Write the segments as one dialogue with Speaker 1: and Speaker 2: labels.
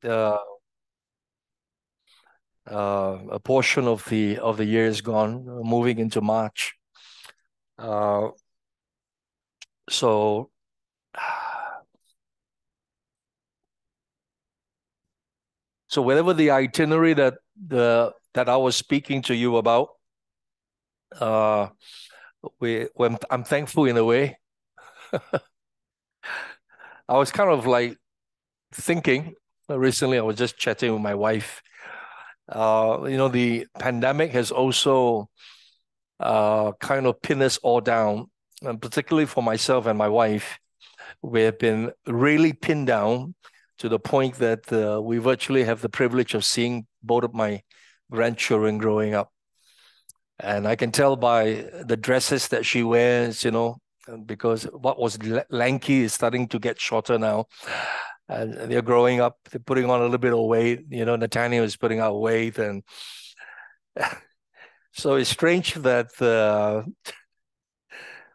Speaker 1: uh, a portion of the year is gone, moving into March. So so whatever the itinerary that I was speaking to you about, uh, I'm thankful in a way. I was kind of like thinking recently. I was just chatting with my wife. The pandemic has also kind of pinned us all down, and particularly for myself and my wife. We have been really pinned down to the point that we virtually have the privilege of seeing both of my grandchildren growing up. And I can tell by the dresses that she wears, because what was lanky is starting to get shorter now. And they're growing up, they're putting on a little bit of weight. Nathaniel is putting out weight. And so it's strange that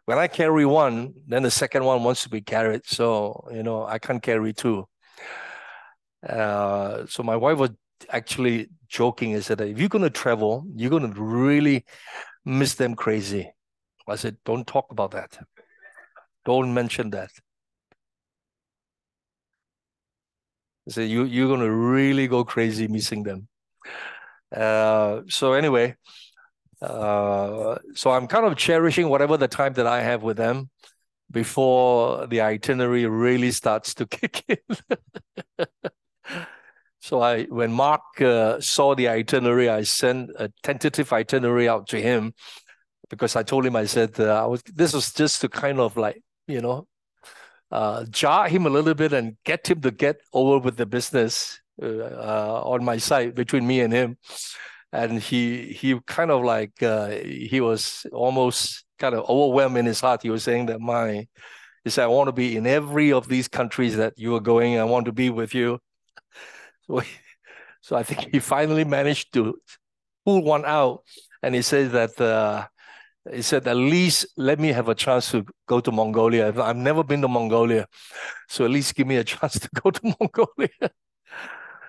Speaker 1: when I carry one, then the second one wants to be carried. So, I can't carry two. So my wife was actually joking. I said, if you're going to travel, you're going to really miss them crazy. I said, don't talk about that. Don't mention that. I said, you're going to really go crazy missing them. So anyway, so I'm kind of cherishing whatever the time that I have with them before the itinerary really starts to kick in. So when Mark saw the itinerary, I sent a tentative itinerary out to him because I told him, I said, this was just to kind of like, jar him a little bit and get him to get over with the business on my side between me and him. And he kind of like, he was almost kind of overwhelmed in his heart. He was saying that he said, I want to be in every of these countries that you are going. I want to be with you. So, so I think he finally managed to pull one out. And he said that, he said, at least let me have a chance to go to Mongolia. I've never been to Mongolia. So at least give me a chance to go to Mongolia.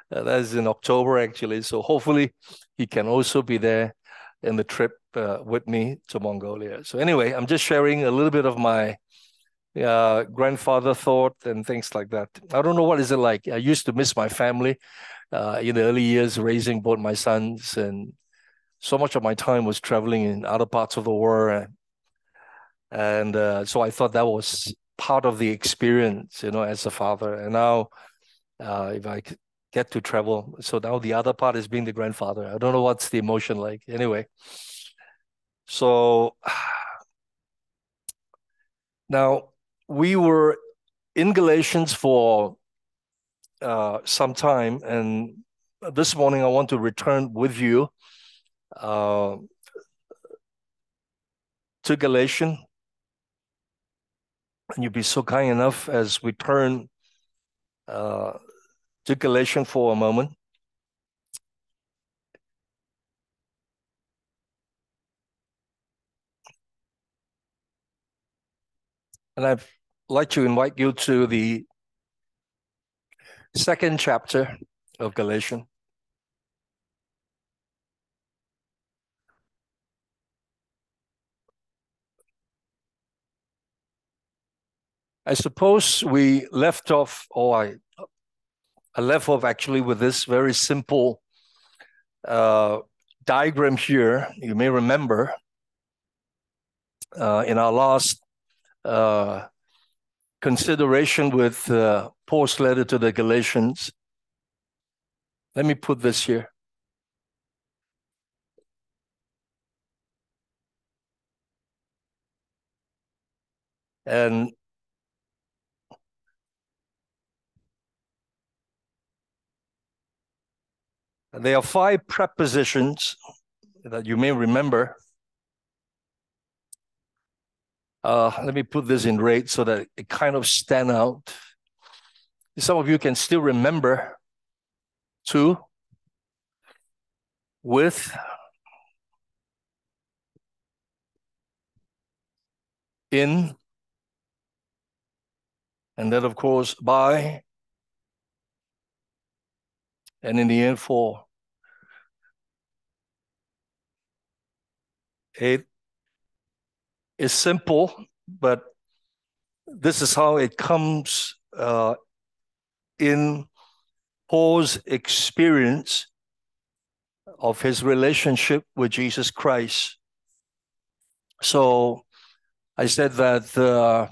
Speaker 1: That's in October, actually. So hopefully he can also be there in the trip with me to Mongolia. So anyway, I'm just sharing a little bit of my grandfather thought and things like that. I don't know what is it like. I used to miss my family in the early years, raising both my sons, and so much of my time was traveling in other parts of the world. And so I thought that was part of the experience, as a father. And now, if I get to travel, so now the other part is being the grandfather. I don't know what's the emotion like. Anyway, so now we were in Galatians for some time, and this morning I want to return with you uh, to Galatians. And you'd be so kind enough as we turn uh, to Galatians for a moment. And I'd like to invite you to the second chapter of Galatians. I suppose we left off, or I left off actually with this very simple diagram here. You may remember in our last consideration with Paul's letter to the Galatians. Let me put this here. And there are 5 prepositions that you may remember. Let me put this in red so that it kind of stand out. Some of you can still remember to, with, in, and then of course by, and in the end 4. It is simple, but this is how it comes in Paul's experience of his relationship with Jesus Christ. So I said that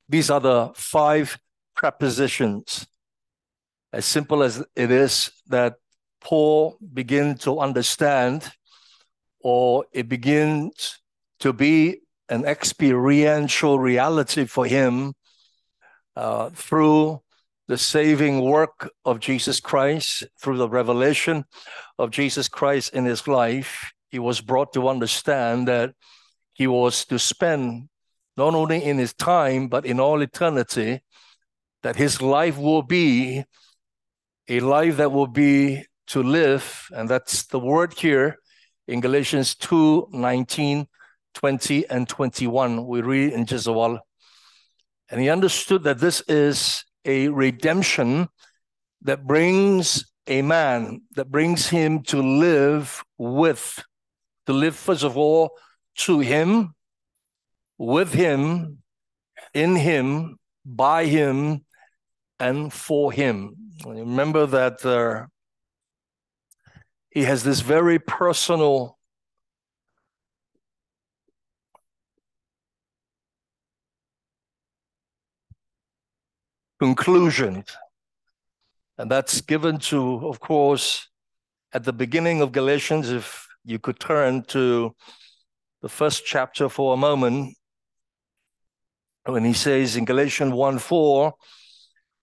Speaker 1: these are the 5 prepositions, as simple as it is, that Paul begins to understand, or it begins to be an experiential reality for him through the saving work of Jesus Christ, through the revelation of Jesus Christ in his life. He was brought to understand that he was to spend not only in his time, but in all eternity, that his life will be a life that will be to live, and that's the word here in Galatians 2:19, 20, and 21. We read in just a while. And he understood that this is a redemption that brings a man, that brings him to live first of all, to him, with him, in him, by him, and for him. Remember that he has this very personal conclusion, and that's given to, of course, at the beginning of Galatians. If you could turn to the first chapter for a moment, when he says in Galatians 1:4,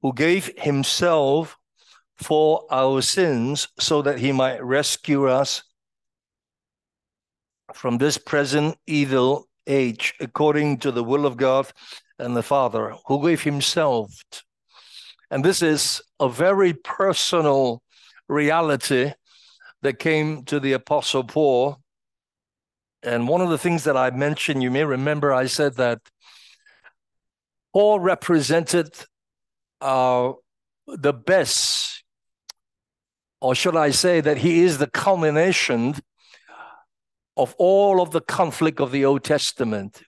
Speaker 1: who gave himself for our sins so that he might rescue us from this present evil age, according to the will of God and the Father, who gave himself. And this is a very personal reality that came to the Apostle Paul. And one of the things that I mentioned, you may remember, I said that Paul represented the best, or should I say that he is the culmination of all of the conflict of the Old Testament.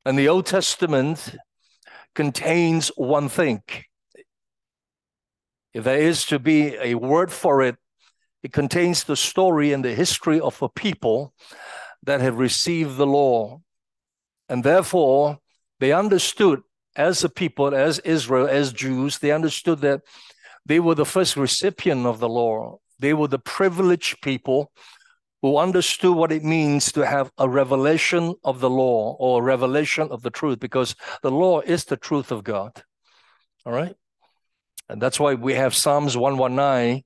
Speaker 1: And the Old Testament contains one thing. If there is to be a word for it, it contains the story and the history of a people that have received the law. And therefore, they understood, as a people, as Israel, as Jews, they understood that they were the first recipient of the law. They were the privileged people who understood what it means to have a revelation of the law, or a revelation of the truth, because the law is the truth of God. All right? And that's why we have Psalms 119,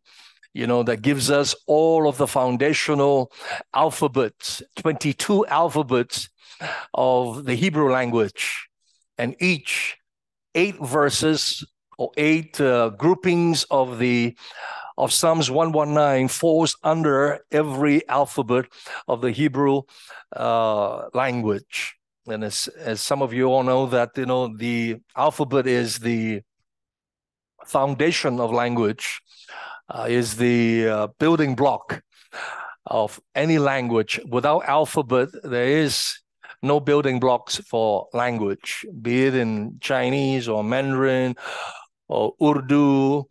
Speaker 1: that gives us all of the foundational alphabets, 22 alphabets of the Hebrew language, and each 8 verses or 8 groupings of Psalms 119 falls under every alphabet of the Hebrew language. And as some of you all know that, the alphabet is the foundation of language, is the building block of any language. Without alphabet, there is no building blocks for language, be it in Chinese or Mandarin or Urdu,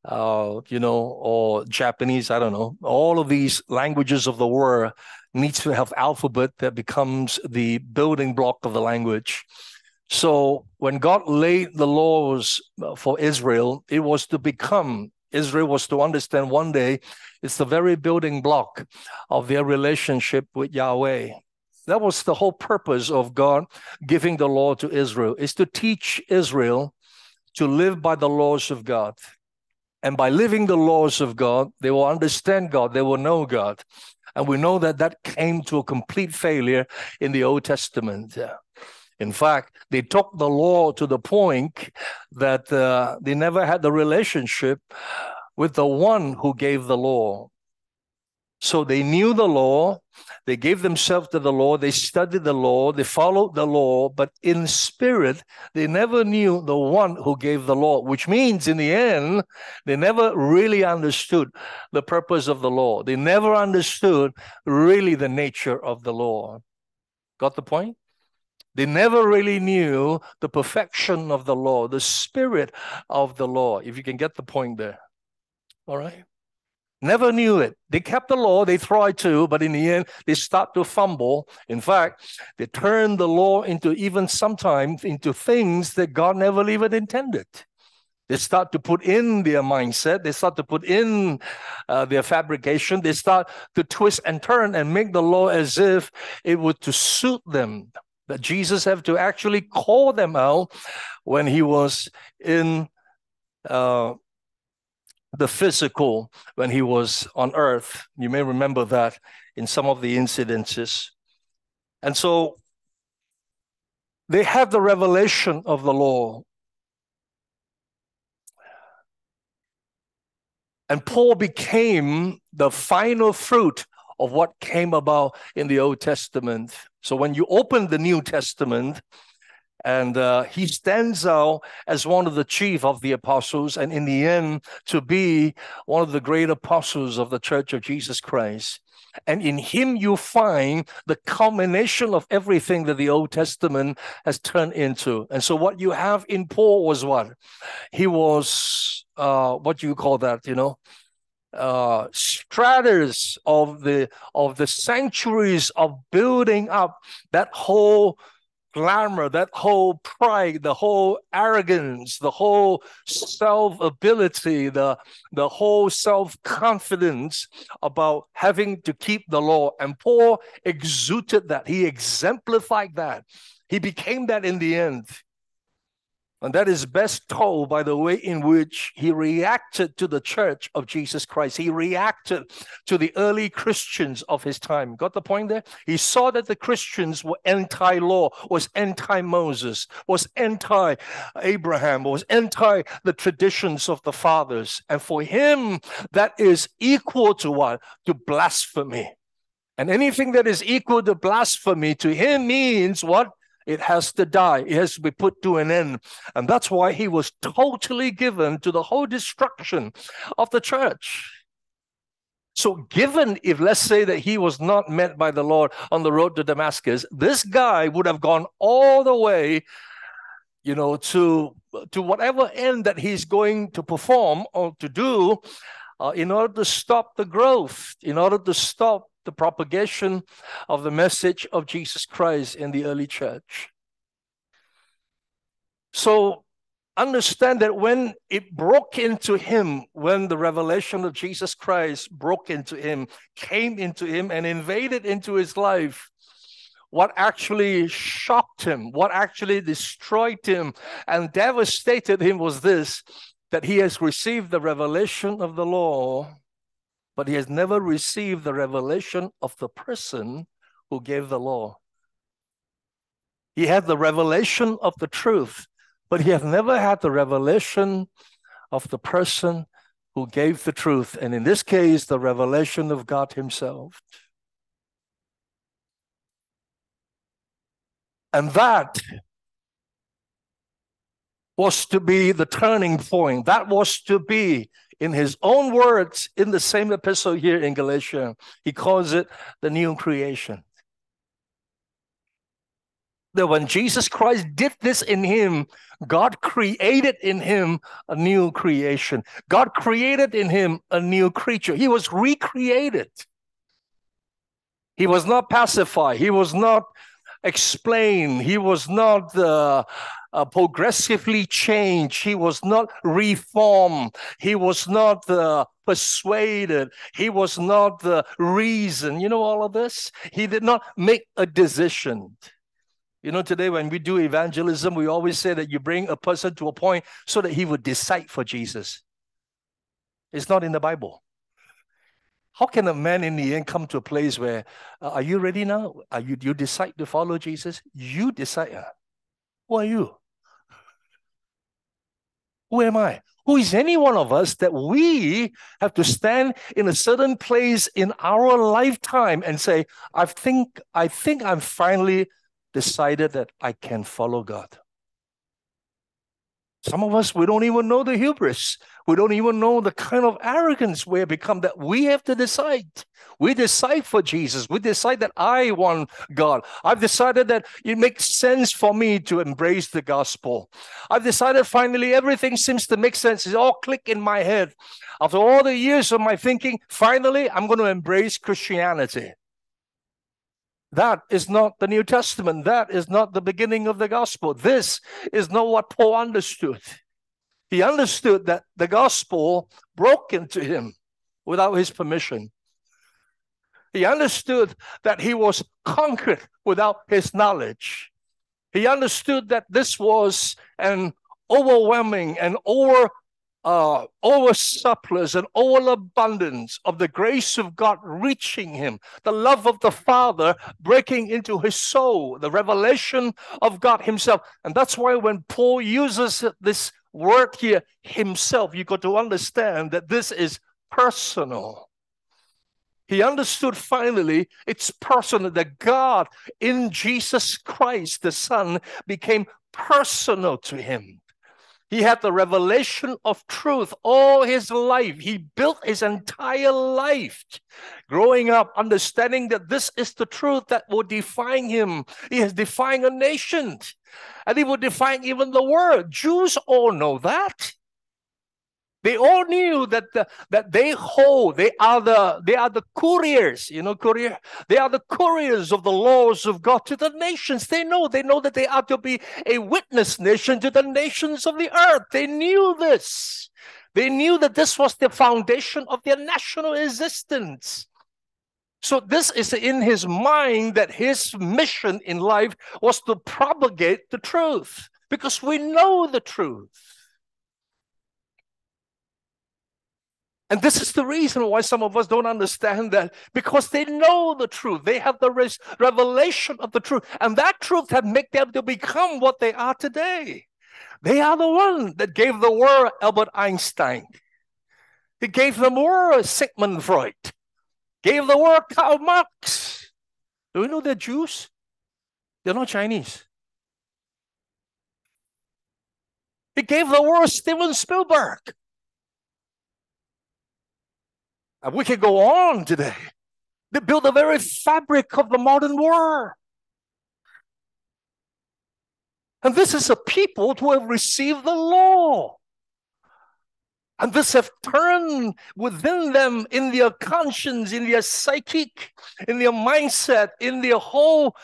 Speaker 1: or Japanese, I don't know. All of these languages of the world needs to have alphabet that becomes the building block of the language. So when God laid the laws for Israel, it was to become, Israel was to understand one day it's the very building block of their relationship with Yahweh. That was the whole purpose of God giving the law to Israel, is to teach Israel to live by the laws of God. And by living the laws of God, they will understand God, they will know God. And we know that came to a complete failure in the Old Testament. In fact, they took the law to the point that they never had the relationship with the one who gave the law. So they knew the law, they gave themselves to the law, they studied the law, they followed the law, but in spirit, they never knew the one who gave the law, which means in the end, they never really understood the purpose of the law. They never understood really the nature of the law. Got the point? They never really knew the perfection of the law, the spirit of the law, if you can get the point there. All right? Never knew it. They kept the law, they tried to, but in the end, they start to fumble. In fact, they turn the law into even sometimes into things that God never even intended. They start to put in their mindset, they start to put in their fabrication, they start to twist and turn and make the law as if it would to suit them. That Jesus had to actually call them out when he was in the physical, when he was on earth. You may remember that in some of the incidences. And so they had the revelation of the law. And Paul became the final fruit of what came about in the Old Testament. So when you open the New Testament, and he stands out as one of the chief of the apostles, and in the end, to be one of the great apostles of the Church of Jesus Christ. And in him, you find the culmination of everything that the Old Testament has turned into. And so what you have in Paul was what? He was, what do you call that, stratus of the centuries of building up that whole glamour, that whole pride, the whole arrogance, the whole self-ability, the whole self-confidence about having to keep the law. And Paul exuded that. He exemplified that. He became that in the end. And that is best told by the way in which he reacted to the Church of Jesus Christ. He reacted to the early Christians of his time. Got the point there? He saw that the Christians were anti-law, was anti-Moses, was anti-Abraham, was anti the traditions of the fathers. And for him, that is equal to what? To blasphemy. And anything that is equal to blasphemy to him means what? It has to die. It has to be put to an end. And that's why he was totally given to the whole destruction of the church. So given, if let's say that he was not met by the Lord on the road to Damascus, this guy would have gone all the way, to whatever end that he's going to perform or to do in order to stop the growth, in order to stop the propagation of the message of Jesus Christ in the early church. So understand that when it broke into him, when the revelation of Jesus Christ broke into him, came into him and invaded into his life, what actually shocked him, what actually destroyed him and devastated him was this, that he has received the revelation of the law, but he has never received the revelation of the person who gave the law. He had the revelation of the truth, but he has never had the revelation of the person who gave the truth. And in this case, the revelation of God himself. And that was to be the turning point. That was to be, in his own words, in the same epistle here in Galatia, he calls it the new creation. That when Jesus Christ did this in him, God created in him a new creation. God created in him a new creature. He was recreated. He was not pacified. He was not explained. He was not progressively changed. He was not reformed. He was not persuaded. He was not reasoned. You know all of this? He did not make a decision. Today when we do evangelism, we always say that you bring a person to a point so that he would decide for Jesus. It's not in the Bible. How can a man in the end come to a place where, are you ready now? You decide to follow Jesus? You decide. Who are you? Who am I? Who is any one of us that we have to stand in a certain place in our lifetime and say, I think I'm finally decided that I can follow God. Some of us, we don't even know the hubris. We don't even know the kind of arrogance we have become that we have to decide. We decide for Jesus. We decide that I want God. I've decided that it makes sense for me to embrace the gospel. I've decided finally everything seems to make sense. It's all click in my head. After all the years of my thinking, finally, I'm going to embrace Christianity. That is not the New Testament. That is not the beginning of the gospel. This is not what Paul understood. He understood that the gospel broke into him without his permission. He understood that he was conquered without his knowledge. He understood that this was an overwhelming and over surplus and overabundance of the grace of God reaching him, the love of the Father breaking into his soul, the revelation of God himself. And that's why when Paul uses this word here, himself, you got to understand that this is personal. He understood finally it's personal, that God in Jesus Christ, the Son, became personal to him. He had the revelation of truth all his life. He built his entire life growing up, understanding that this is the truth that will define him. He has defined a nation, and he will define even the world. Jews all know that. They all knew that they are the couriers, courier. They are the couriers of the laws of God to the nations. They know that they are to be a witness nation to the nations of the earth. They knew this. They knew that this was the foundation of their national existence. So this is in his mind, that his mission in life was to propagate the truth, because we know the truth. And this is the reason why some of us don't understand that, because they know the truth. They have the revelation of the truth. And that truth had made them to become what they are today. They are the one that gave the word Albert Einstein. He gave the word Sigmund Freud. Gave the word Karl Marx. Do you know they're Jews? They're not Chinese. He gave the word Steven Spielberg. And we can go on today. They built the very fabric of the modern world. And this is a people who have received the law. And this have turned within them, in their conscience, in their psychic, in their mindset, in their whole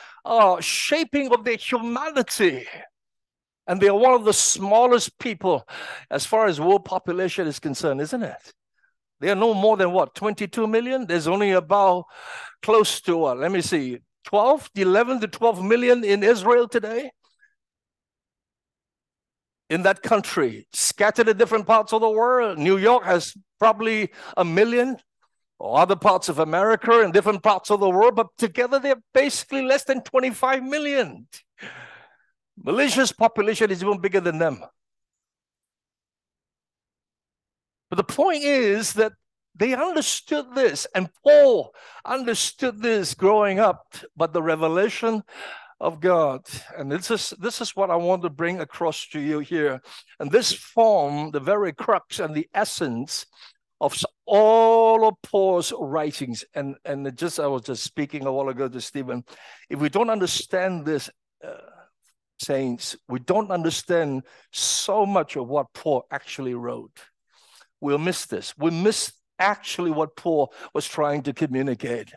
Speaker 1: shaping of their humanity. And they are one of the smallest people as far as world population is concerned, isn't it? They are no more than 22 million? There's only about close to 11 to 12 million in Israel today. In that country, scattered in different parts of the world. New York has probably 1 million, or other parts of America and different parts of the world, but together they're basically less than 25 million. Malaysia's population is even bigger than them. But the point is that they understood this, and Paul understood this growing up, but the revelation of God. And this is what I want to bring across to you here. And this form the very crux and the essence of all of Paul's writings. And I was just speaking a while ago to Stephen. If we don't understand this, saints, we don't understand so much of what Paul actually wrote. We'll miss this. We miss actually what Paul was trying to communicate.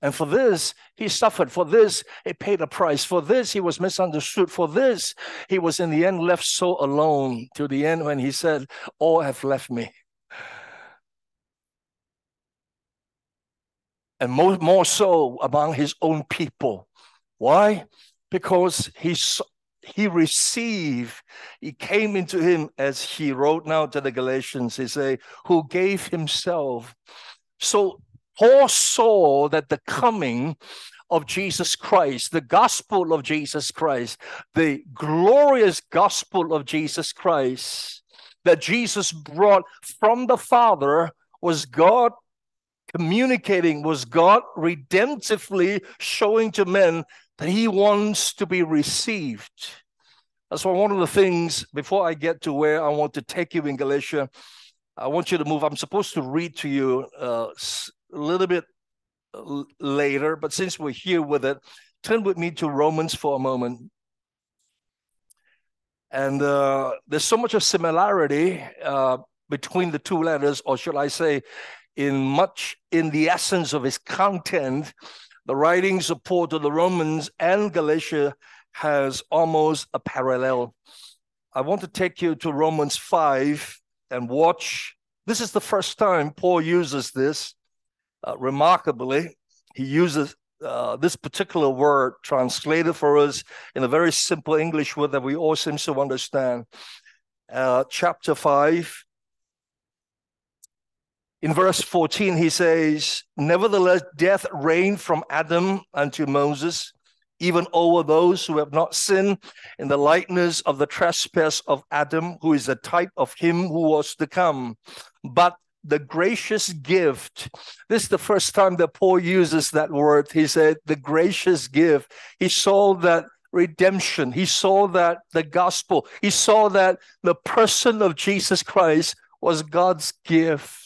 Speaker 1: And for this, he suffered. For this, he paid a price. For this, he was misunderstood. For this, he was in the end left so alone, to the end when he said, all have left me. And more so among his own people. Why? Because he came into him, as he wrote now to the Galatians, he say, who gave himself. So Paul saw that the coming of Jesus Christ, the gospel of Jesus Christ, the glorious gospel of Jesus Christ, that Jesus brought from the Father was God communicating, was God redemptively showing to men that he wants to be received. That's why one of the things, before I get to where I want to take you in Galatia, I want you to move. I'm supposed to read to you a little bit later, but since we're here with it, turn with me to Romans for a moment. And there's so much of similarity between the two letters, or should I say, in the essence of its content. The writings of Paul to the Romans and Galatia has almost a parallel. I want to take you to Romans 5 and watch. This is the first time Paul uses this. Remarkably, he uses this particular word translated for us in a very simple English word that we all seem to understand. Chapter 5, in verse 14, he says, "Nevertheless, death reigned from Adam unto Moses, even over those who have not sinned, in the likeness of the trespass of Adam, who is a type of him who was to come. But the gracious gift," this is the first time that Paul uses that word. He said, the gracious gift. He saw that redemption. He saw that the gospel. He saw that the person of Jesus Christ was God's gift.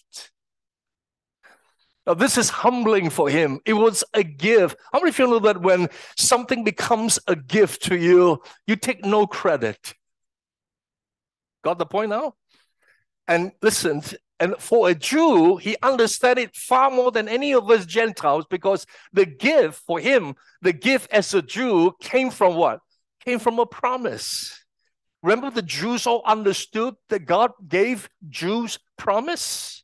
Speaker 1: Now, this is humbling for him. It was a gift. How many of you know that when something becomes a gift to you, you take no credit? Got the point now? And listen, and for a Jew, he understood it far more than any of us Gentiles, because the gift for him, the gift as a Jew, came from what? Came from a promise. Remember, the Jews all understood that God gave Jews promise.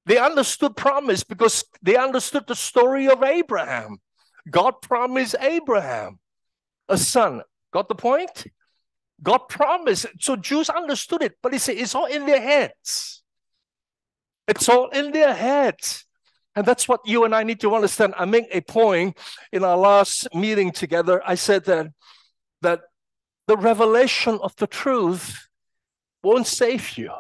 Speaker 1: They understood promise because they understood the story of Abraham. God promised Abraham a son. Got the point? God promised. So Jews understood it, but it's all in their heads. It's all in their heads. And that's what you and I need to understand. I make a point in our last meeting together. I said that the revelation of the truth won't save you.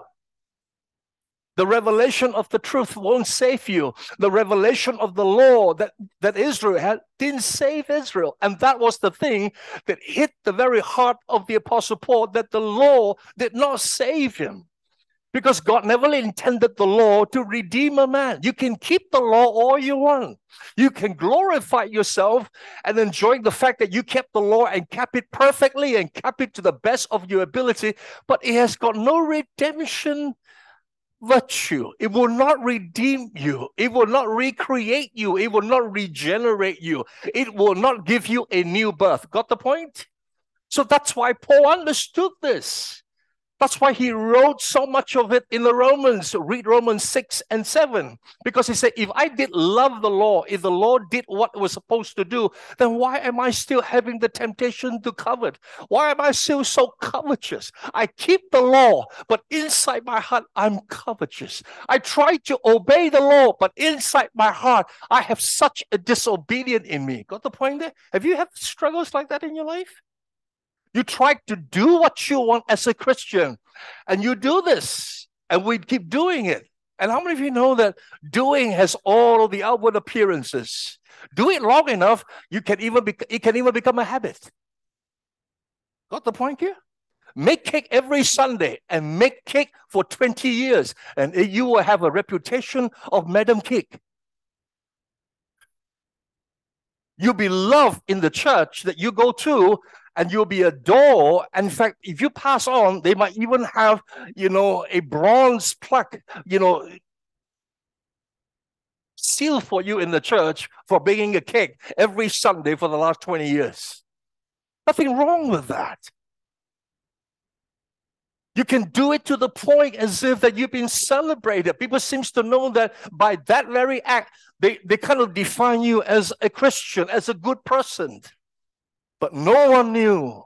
Speaker 1: The revelation of the truth won't save you. The revelation of the law that Israel had didn't save Israel. And that was the thing that hit the very heart of the Apostle Paul, that the law did not save him. Because God never intended the law to redeem a man. You can keep the law all you want. You can glorify yourself and enjoy the fact that you kept the law and kept it perfectly and kept it to the best of your ability, but it has got no redemption virtue. It will not redeem you. It will not recreate you. It will not regenerate you. It will not give you a new birth. Got the point? So that's why Paul understood this. That's why he wrote so much of it in the Romans. Read Romans 6 and 7. Because he said, if I did love the law, if the law did what it was supposed to do, then why am I still having the temptation to covet? Why am I still so covetous? I keep the law, but inside my heart, I'm covetous. I try to obey the law, but inside my heart, I have such a disobedient in me. Got the point there? Have you had struggles like that in your life? You try to do what you want as a Christian, and you do this, and we keep doing it. And how many of you know that doing has all of the outward appearances? Do it long enough, it can even become a habit. Got the point here? Make cake every Sunday and make cake for 20 years, and you will have a reputation of Madam Cake. You'll be loved in the church that you go to, and you'll be adored. And in fact, if you pass on, they might even have, a bronze plaque, sealed for you in the church for baking a cake every Sunday for the last 20 years. Nothing wrong with that. You can do it to the point as if that you've been celebrated. People seem to know that by that very act, they kind of define you as a Christian, as a good person. But no one knew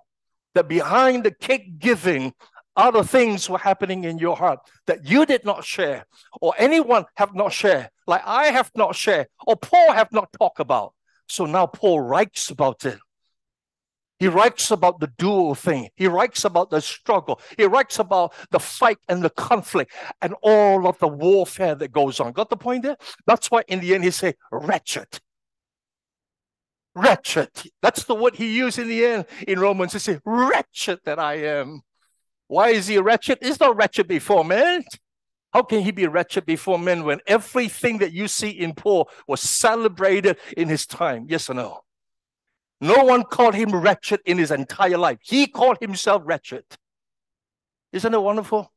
Speaker 1: that behind the cake giving, other things were happening in your heart that you did not share, or anyone have not shared, like I have not shared, or Paul have not talked about. So now Paul writes about it. He writes about the dual thing. He writes about the struggle. He writes about the fight and the conflict and all of the warfare that goes on. Got the point there? That's why in the end he said, wretched. Wretched. That's the word he used in the end in Romans. He said, wretched that I am. Why is he wretched? He's not wretched before men. How can he be wretched before men when everything that you see in Paul was celebrated in his time? Yes or no? No one called him wretched in his entire life. He called himself wretched. Isn't it wonderful?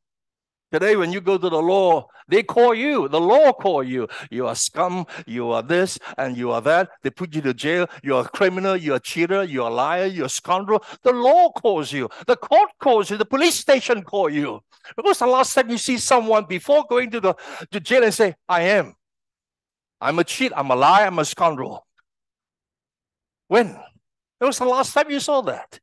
Speaker 1: Today, when you go to the law, they call you, the law call you. You are scum, you are this, and you are that. They put you to jail. You're a criminal, you're a cheater, you're a liar, you're a scoundrel. The law calls you. The court calls you. The police station calls you. When was the last time you see someone before going to jail and say, I am. I'm a cheat, I'm a liar, I'm a scoundrel. When? When was the last time you saw that?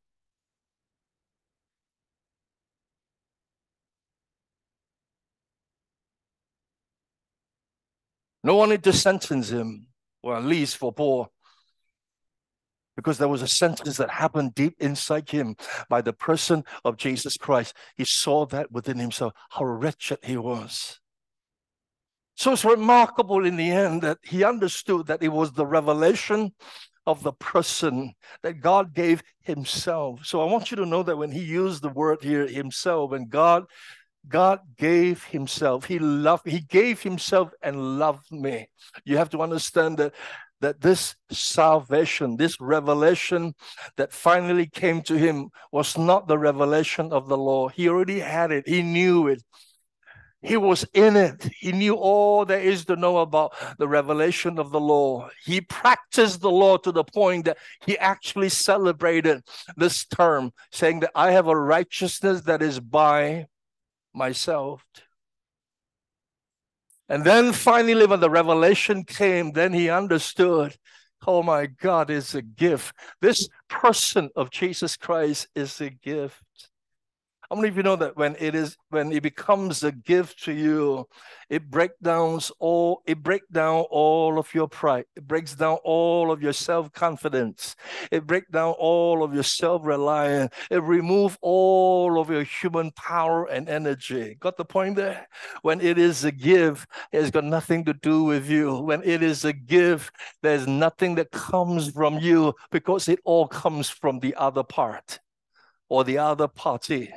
Speaker 1: No one need to sentence him, or at least for Paul, because there was a sentence that happened deep inside him by the person of Jesus Christ. He saw that within himself, how wretched he was. So it's remarkable in the end that he understood that it was the revelation of the person that God gave himself. So I want you to know that when he used the word here, himself, and God gave himself. He gave himself and loved me. You have to understand that this salvation, this revelation that finally came to him was not the revelation of the law. He already had it. He knew it. He was in it. He knew all there is to know about the revelation of the law. He practiced the law to the point that he actually celebrated this term, saying that I have a righteousness that is by myself. And then finally, when the revelation came, then he understood, oh my God, it's a gift. This person of Jesus Christ is a gift. How many of you know that when it becomes a gift to you, it breaks down all of your pride. It breaks down all of your self-confidence. It breaks down all of your self-reliance. It removes all of your human power and energy. Got the point there? When it is a gift, it's got nothing to do with you. When it is a gift, there's nothing that comes from you because it all comes from the other part or the other party.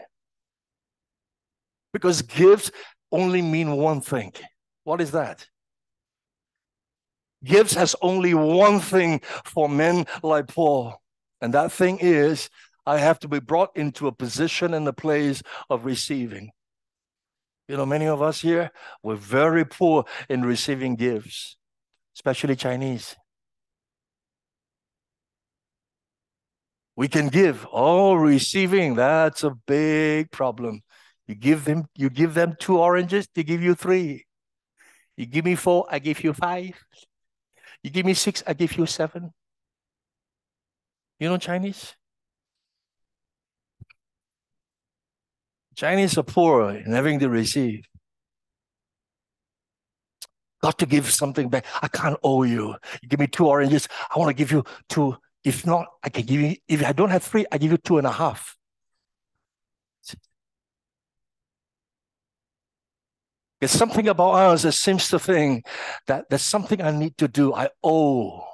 Speaker 1: Because gifts only mean one thing. What is that? Gifts has only one thing for men like Paul. And that thing is, I have to be brought into a position and a place of receiving. You know, many of us here, we're very poor in receiving gifts, especially Chinese. We can give. Oh, receiving, that's a big problem. You give them 2 oranges, they give you 3. You give me 4, I give you 5. You give me 6, I give you 7. You know Chinese? Chinese are poor in having to receive. Got to give something back. I can't owe you. You give me 2 oranges, I want to give you 2. If not, I can give you, if I don't have 3, I give you 2.5. There's something about us that seems to think that there's something I need to do. I owe.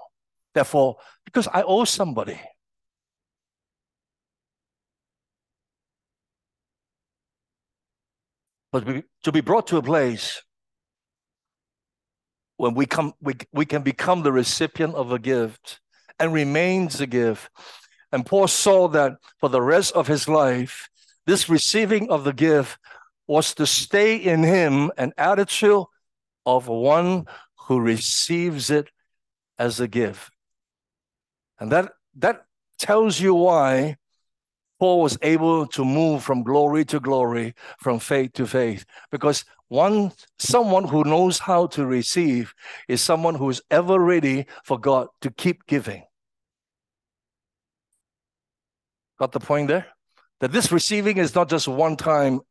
Speaker 1: Therefore, because I owe somebody. But to be brought to a place when we can become the recipient of a gift and remains a gift. And Paul saw that for the rest of his life, this receiving of the gift was to stay in him an attitude of one who receives it as a gift. And that tells you why Paul was able to move from glory to glory, from faith to faith. Because someone who knows how to receive is someone who is ever ready for God to keep giving. Got the point there? That this receiving is not just one time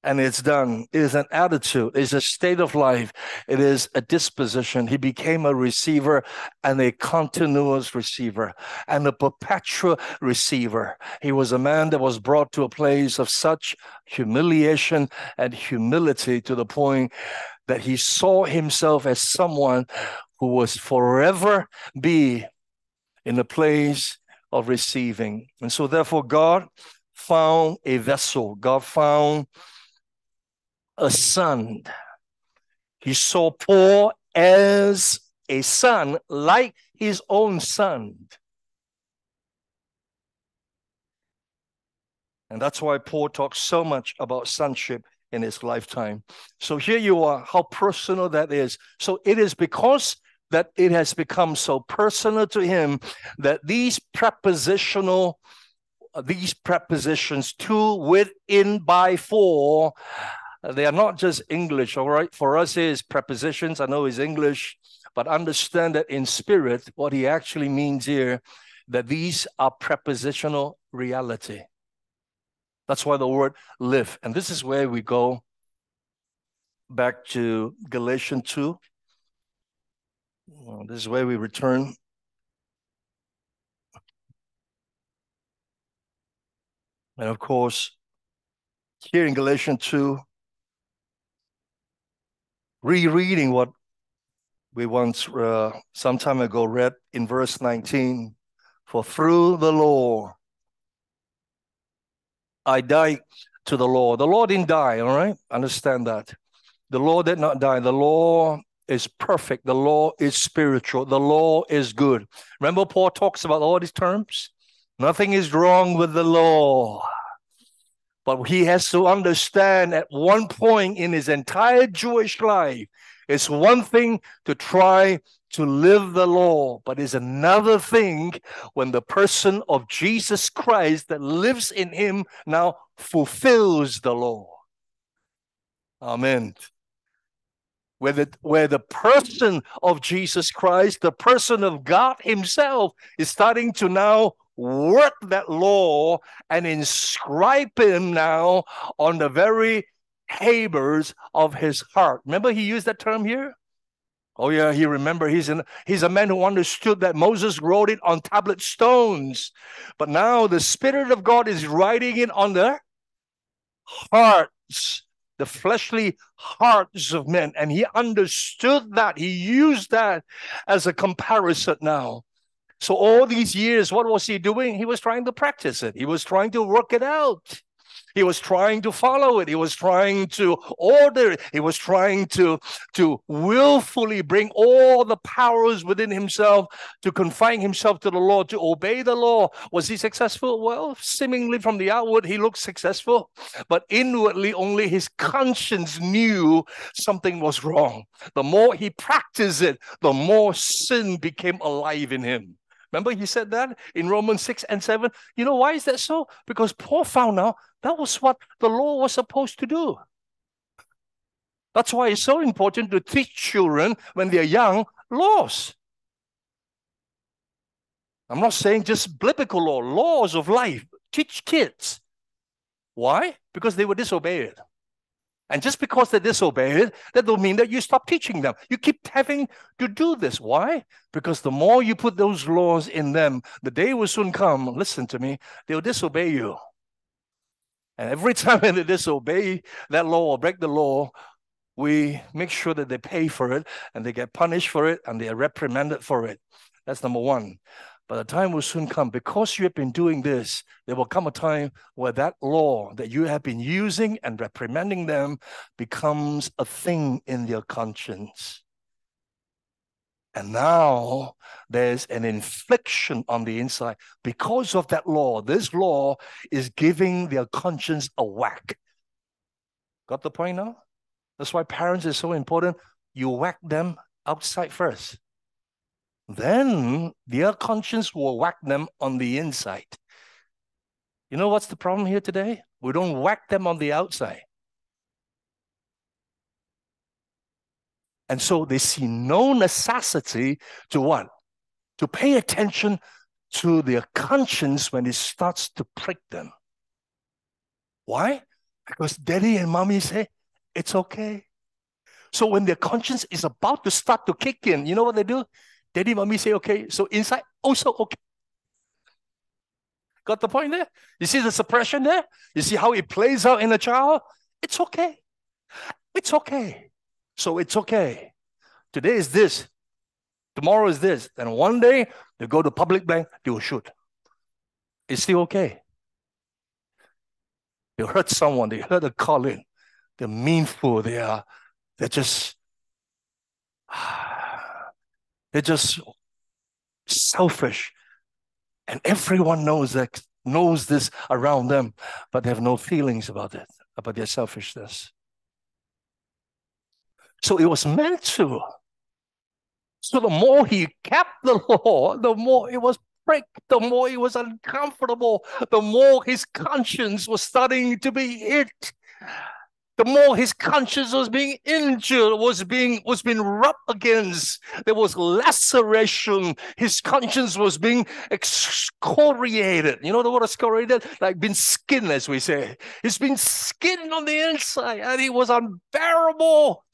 Speaker 1: and it's done. It is an attitude. It's a state of life. It is a disposition. He became a receiver and a continuous receiver and a perpetual receiver. He was a man that was brought to a place of such humiliation and humility to the point that he saw himself as someone who was forever be in a place of receiving. And so therefore God found a vessel. God found a son. He saw Paul as a son, like his own son. And that's why Paul talks so much about sonship in his lifetime. So here you are, how personal that is. So it is because that it has become so personal to him that these prepositions, to, with, in, by, for, they are not just English, all right? For us, is prepositions. I know it's English, but understand that in spirit, what he actually means here, that these are prepositional reality. That's why the word live. And this is where we go back to Galatians 2. This is where we return. And of course, here in Galatians 2, rereading what we once some time ago read in verse 19, for through the law I died to the law. The law didn't die, all right? Understand that. The law did not die. The law is perfect. The law is spiritual. The law is good. Remember Paul talks about all these terms? Nothing is wrong with the law. But he has to understand at one point in his entire Jewish life, it's one thing to try to live the law, but it's another thing when the person of Jesus Christ that lives in him now fulfills the law. Amen. Where the person of Jesus Christ, the person of God himself, is starting to now work that law and inscribe him now on the very tabers of his heart. Remember he used that term here? Oh yeah, he remember he's a man who understood that Moses wrote it on tablet stones. But now the Spirit of God is writing it on the hearts, the fleshly hearts of men. And he understood that. He used that as a comparison now. So all these years, what was he doing? He was trying to practice it. He was trying to work it out. He was trying to follow it. He was trying to order it. He was trying to willfully bring all the powers within himself to confine himself to the law, to obey the law. Was he successful? Well, seemingly from the outward, he looked successful. But inwardly, only his conscience knew something was wrong. The more he practiced it, the more sin became alive in him. Remember he said that in Romans 6 and 7? You know, why is that so? Because Paul found out that was what the law was supposed to do. That's why it's so important to teach children when they're young laws. I'm not saying just biblical law, laws of life. Teach kids. Why? Because they will disobey it. And just because they disobey it, that don't mean that you stop teaching them. You keep having to do this. Why? Because the more you put those laws in them, the day will soon come, listen to me, they'll disobey you. And every time they disobey that law or break the law, we make sure that they pay for it and they get punished for it and they are reprimanded for it. That's number one. But the time will soon come. Because you have been doing this, there will come a time where that law that you have been using and reprimanding them becomes a thing in their conscience. And now there's an infliction on the inside. Because of that law, this law is giving their conscience a whack. Got the point now? That's why parents is so important. You whack them outside first. Then their conscience will whack them on the inside. You know what's the problem here today? We don't whack them on the outside. And so they see no necessity to what? To pay attention to their conscience when it starts to prick them. Why? Because daddy and mommy say, it's okay. So when their conscience is about to start to kick in, you know what they do? Daddy, mommy say, okay. So inside, also okay. Got the point there? You see the suppression there? You see how it plays out in a child? It's okay. It's okay. So it's okay. Today is this. Tomorrow is this. And one day, they go to public bank, they will shoot. It's still okay. They hurt someone, they hurt a colleague, they're meanful, they're just they're just selfish. And everyone knows this around them, but they have no feelings about it, about their selfishness. So it was meant to. So the more he kept the law, the more it was pricked, the more it was uncomfortable, the more his conscience was starting to be hit. The more his conscience was being injured, was being rubbed against. There was laceration. His conscience was being excoriated. You know the word excoriated? Like been skinned, as we say. It's been skinned on the inside, and it was unbearable.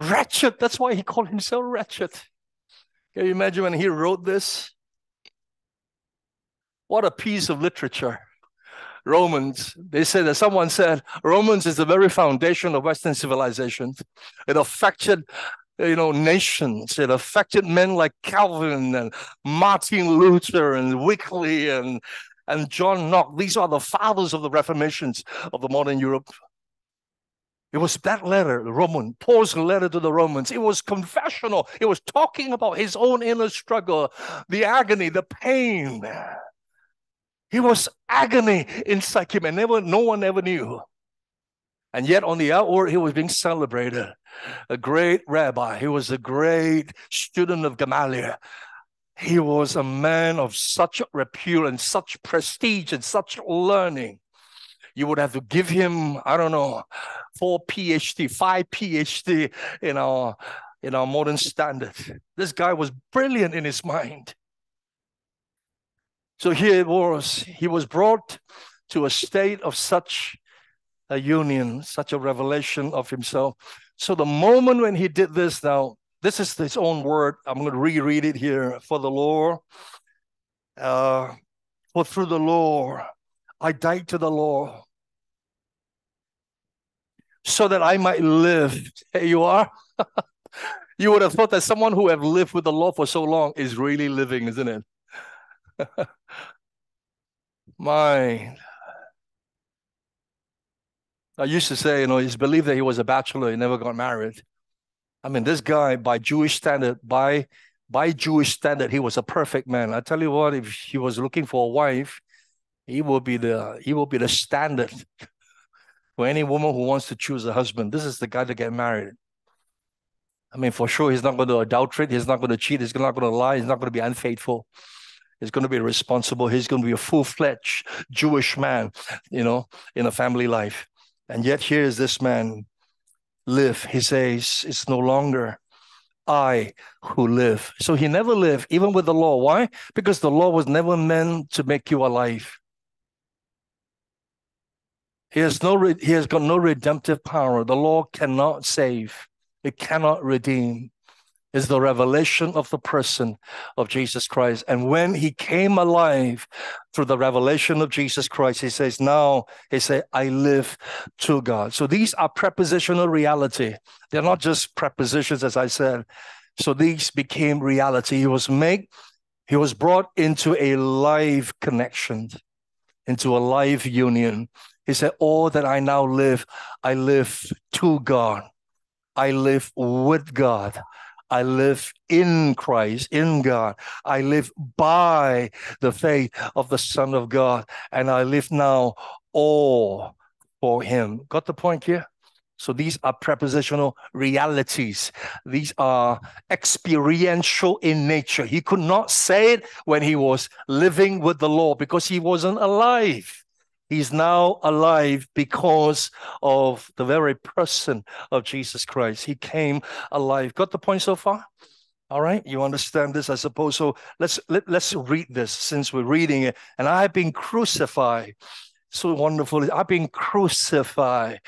Speaker 1: Wretched. That's why he called himself wretched. Can you imagine when he wrote this? What a piece of literature. Romans, they said that someone said Romans is the very foundation of Western civilization. It affected, nations. It affected men like Calvin and Martin Luther and Wycliffe and John Knox. These are the fathers of the Reformations of the modern Europe. It was that letter, Paul's letter to the Romans. It was confessional. It was talking about his own inner struggle, the agony, the pain. He was agony inside him, and no one ever knew. And yet on the outward, he was being celebrated. A great rabbi. He was a great student of Gamaliel. He was a man of such repute and such prestige and such learning. You would have to give him, 4 PhD, 5 PhD in our modern standard. This guy was brilliant in his mind. So here it was. He was brought to a state of such a union, such a revelation of himself. So the moment when he did this, now, this is his own word. I'm going to reread it here. For the law, for through the law, I died to the law so that I might live. Here you are. You would have thought that someone who have lived with the law for so long is really living, isn't it? I used to say, it's believed that he was a bachelor. He never got married. I mean, this guy, by Jewish standard, he was a perfect man. I tell you what, if he was looking for a wife, he will be the standard for any woman who wants to choose a husband. This is the guy to get married. I mean, for sure, he's not going to adulterate. He's not going to cheat. He's not going to lie. He's not going to be unfaithful. He's going to be responsible. He's going to be a full-fledged Jewish man, in a family life. And yet here is this man live. He says, it's no longer I who live. So he never lived, even with the law. Why? Because the law was never meant to make you alive. He has got no redemptive power. The law cannot save. It cannot redeem. It's the revelation of the person of Jesus Christ. And when he came alive through the revelation of Jesus Christ, he says, I live to God. So these are prepositional reality. They're not just prepositions, as I said. So these became reality. He was brought into a live connection, into a live union. He said, all that I now live, I live to God. I live with God. I live in Christ, in God. I live by the faith of the Son of God. And I live now all for him. Got the point here? So these are prepositional realities. These are experiential in nature. He could not say it when he was living with the law because he wasn't alive. He's now alive because of the very person of Jesus Christ. He came alive. Got the point so far? All right, you understand this, I suppose. So let's read this since we're reading it. And I have been crucified So wonderful. I've been crucified.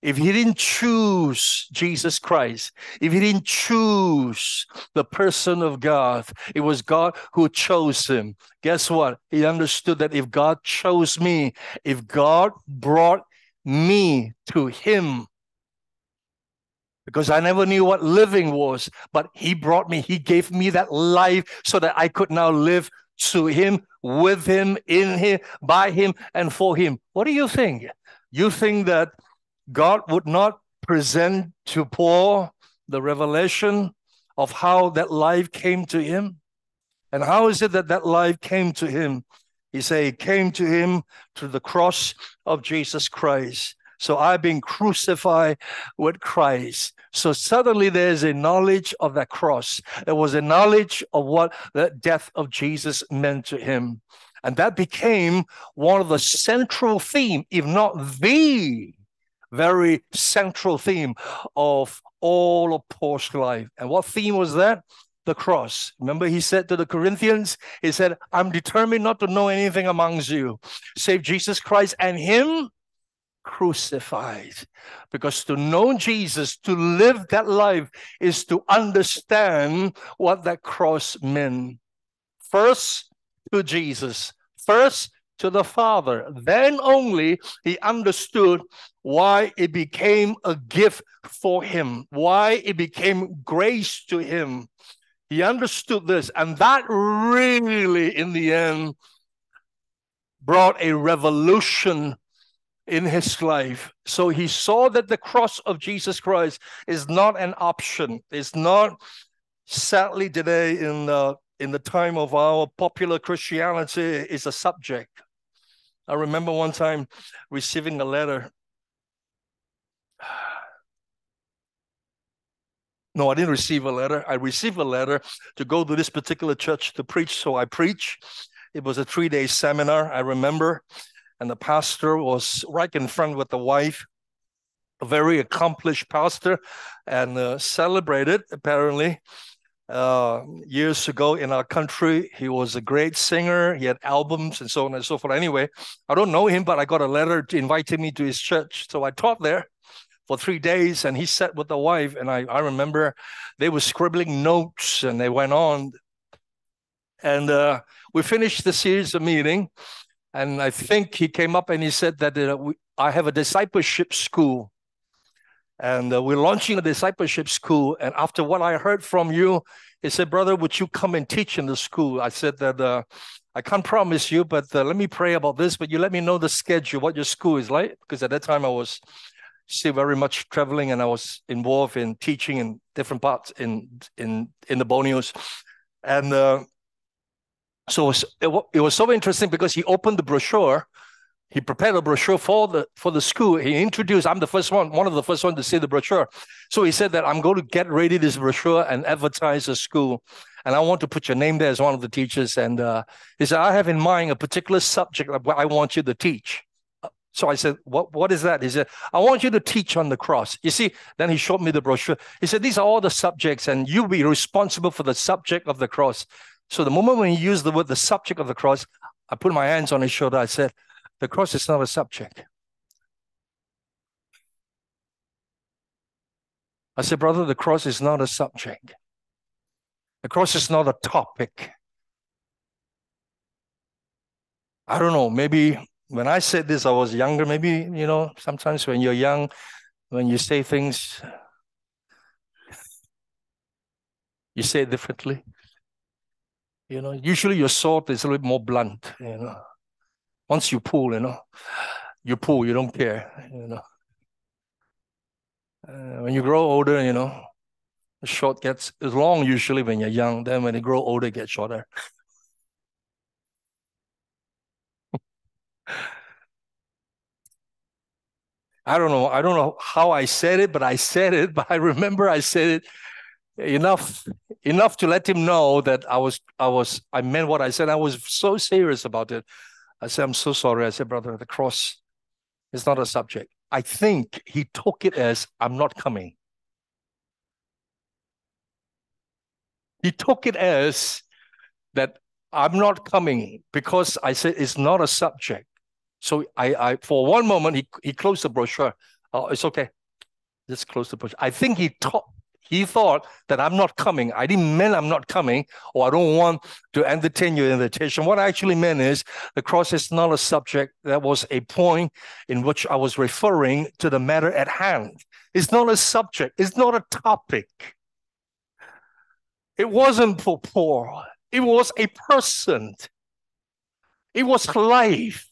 Speaker 1: If he didn't choose Jesus Christ, if he didn't choose the person of God, it was God who chose him. Guess what? He understood that if God chose me, if God brought me to him, because I never knew what living was, but he brought me, he gave me that life so that I could now live to him, with him, in him, by him, and for him. What do you think? You think that God would not present to Paul the revelation of how that life came to him? And how is it that that life came to him? He said it came to him through the cross of Jesus Christ. So I've been crucified with Christ. So suddenly there's a knowledge of that cross. There was a knowledge of what the death of Jesus meant to him. And that became one of the central theme, if not the very central theme of all of Paul's life. And what theme was that? The cross. Remember, he said to the Corinthians, he said, I'm determined not to know anything amongst you save Jesus Christ and him crucified. Because to know Jesus, to live that life, is to understand what that cross meant. First to Jesus, first to the Father. Then only he understood why it became a gift for him, why it became grace to him. He understood this, and that really, in the end, brought a revolution in his life. So he saw that the cross of Jesus Christ is not an option. It's not, sadly today in the time of our popular Christianity, is a subject. I remember one time receiving a letter. No, I didn't receive a letter. I received a letter to go to this particular church to preach. So I preached. It was a 3-day seminar, I remember. And the pastor was right in front with the wife, a very accomplished pastor, and celebrated, apparently. Years ago in our country, he was a great singer. He had albums and so on and so forth. Anyway, I don't know him, but I got a letter inviting me to his church. So I taught there for 3 days, and he sat with the wife. And I remember they were scribbling notes, and they went on. And we finished the series of meeting. And I think he came up and he said that I have a discipleship school. And we're launching a discipleship school. And after what I heard from you, he said, brother, would you come and teach in the school? I said that I can't promise you, but let me pray about this. But you let me know the schedule, what your school is like. Because at that time I was still very much traveling, and I was involved in teaching in different parts in the Borneos. And so it was so interesting because he opened the brochure. He prepared a brochure for the school. He introduced, I'm the first one of the first one to see the brochure. So he said that I'm going to get ready this brochure and advertise the school. And I want to put your name there as one of the teachers. And he said, I have in mind a particular subject that I want you to teach. So I said, what is that? He said, I want you to teach on the cross. You see, then he showed me the brochure. He said, these are all the subjects, and you'll be responsible for the subject of the cross. So the moment when he used the word, the subject of the cross, I put my hands on his shoulder. I said, the cross is not a subject. I said, brother, the cross is not a subject. The cross is not a topic. I don't know, maybe when I said this, I was younger. Maybe, sometimes when you're young, when you say things, you say it differently. Usually your sword is a little bit more blunt, Once you pull, you pull, you don't care, When you grow older, the short gets long usually when you're young. Then when you grow older, it gets shorter. I don't know how I said it, but I said it. But I remember I said it enough to let him know that I meant what I said. I was so serious about it. I said, I'm so sorry. I said, brother, the cross is not a subject. I think he took it as I'm not coming. He took it as that I'm not coming because I said it's not a subject. So I for one moment, he closed the brochure. Oh, it's okay. Just close the brochure. I think he thought that I'm not coming. I didn't mean I'm not coming, or I don't want to entertain your invitation. What I actually meant is the cross is not a subject. That was a point in which I was referring to the matter at hand. It's not a subject. It's not a topic. It wasn't for Paul. It was a person. It was life.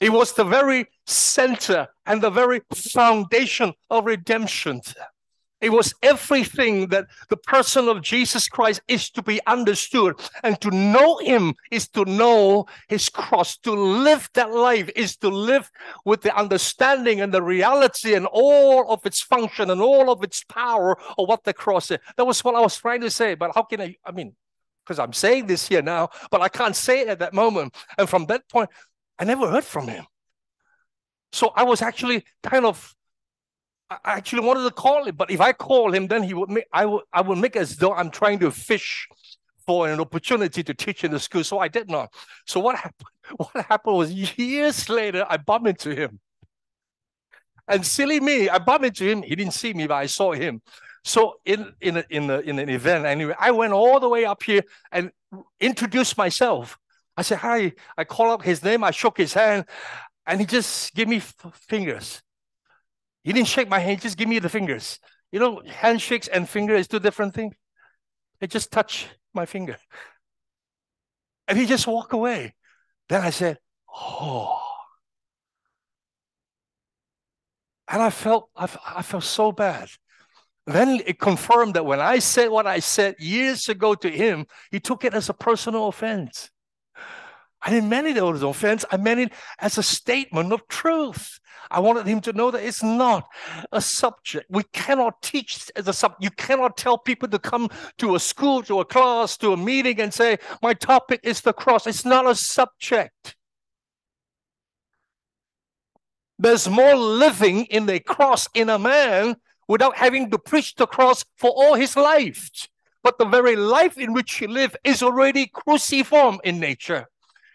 Speaker 1: It was the very center and the very foundation of redemption. It was everything that the person of Jesus Christ is to be understood. And to know him is to know his cross. To live that life is to live with the understanding and the reality and all of its function and all of its power of what the cross is. That was what I was trying to say. But how can I mean, because I'm saying this here now, but I can't say it at that moment. And from that point, I never heard from him. So I was actually I actually wanted to call him, but if I call him, then I would make as though I'm trying to fish for an opportunity to teach in the school. So I did not. So what happened? What happened was years later, I bumped into him. And silly me, I bumped into him. He didn't see me, but I saw him. So in an event anyway, I went all the way up here and introduced myself. I said, hi. I called up his name. I shook his hand, and he just gave me fingers. He didn't shake my hand, he just give me the fingers. You know, handshakes and finger is two different things. He just touched my finger. And he just walked away. Then I said, oh. And I felt so bad. Then it confirmed that when I said what I said years ago to him, he took it as a personal offense. I didn't mean it as an offense. I meant it as a statement of truth. I wanted him to know that it's not a subject. We cannot teach as a subject. You cannot tell people to come to a school, to a class, to a meeting and say, my topic is the cross. It's not a subject. There's more living in the cross in a man without having to preach the cross for all his life. But the very life in which he lived is already cruciform in nature.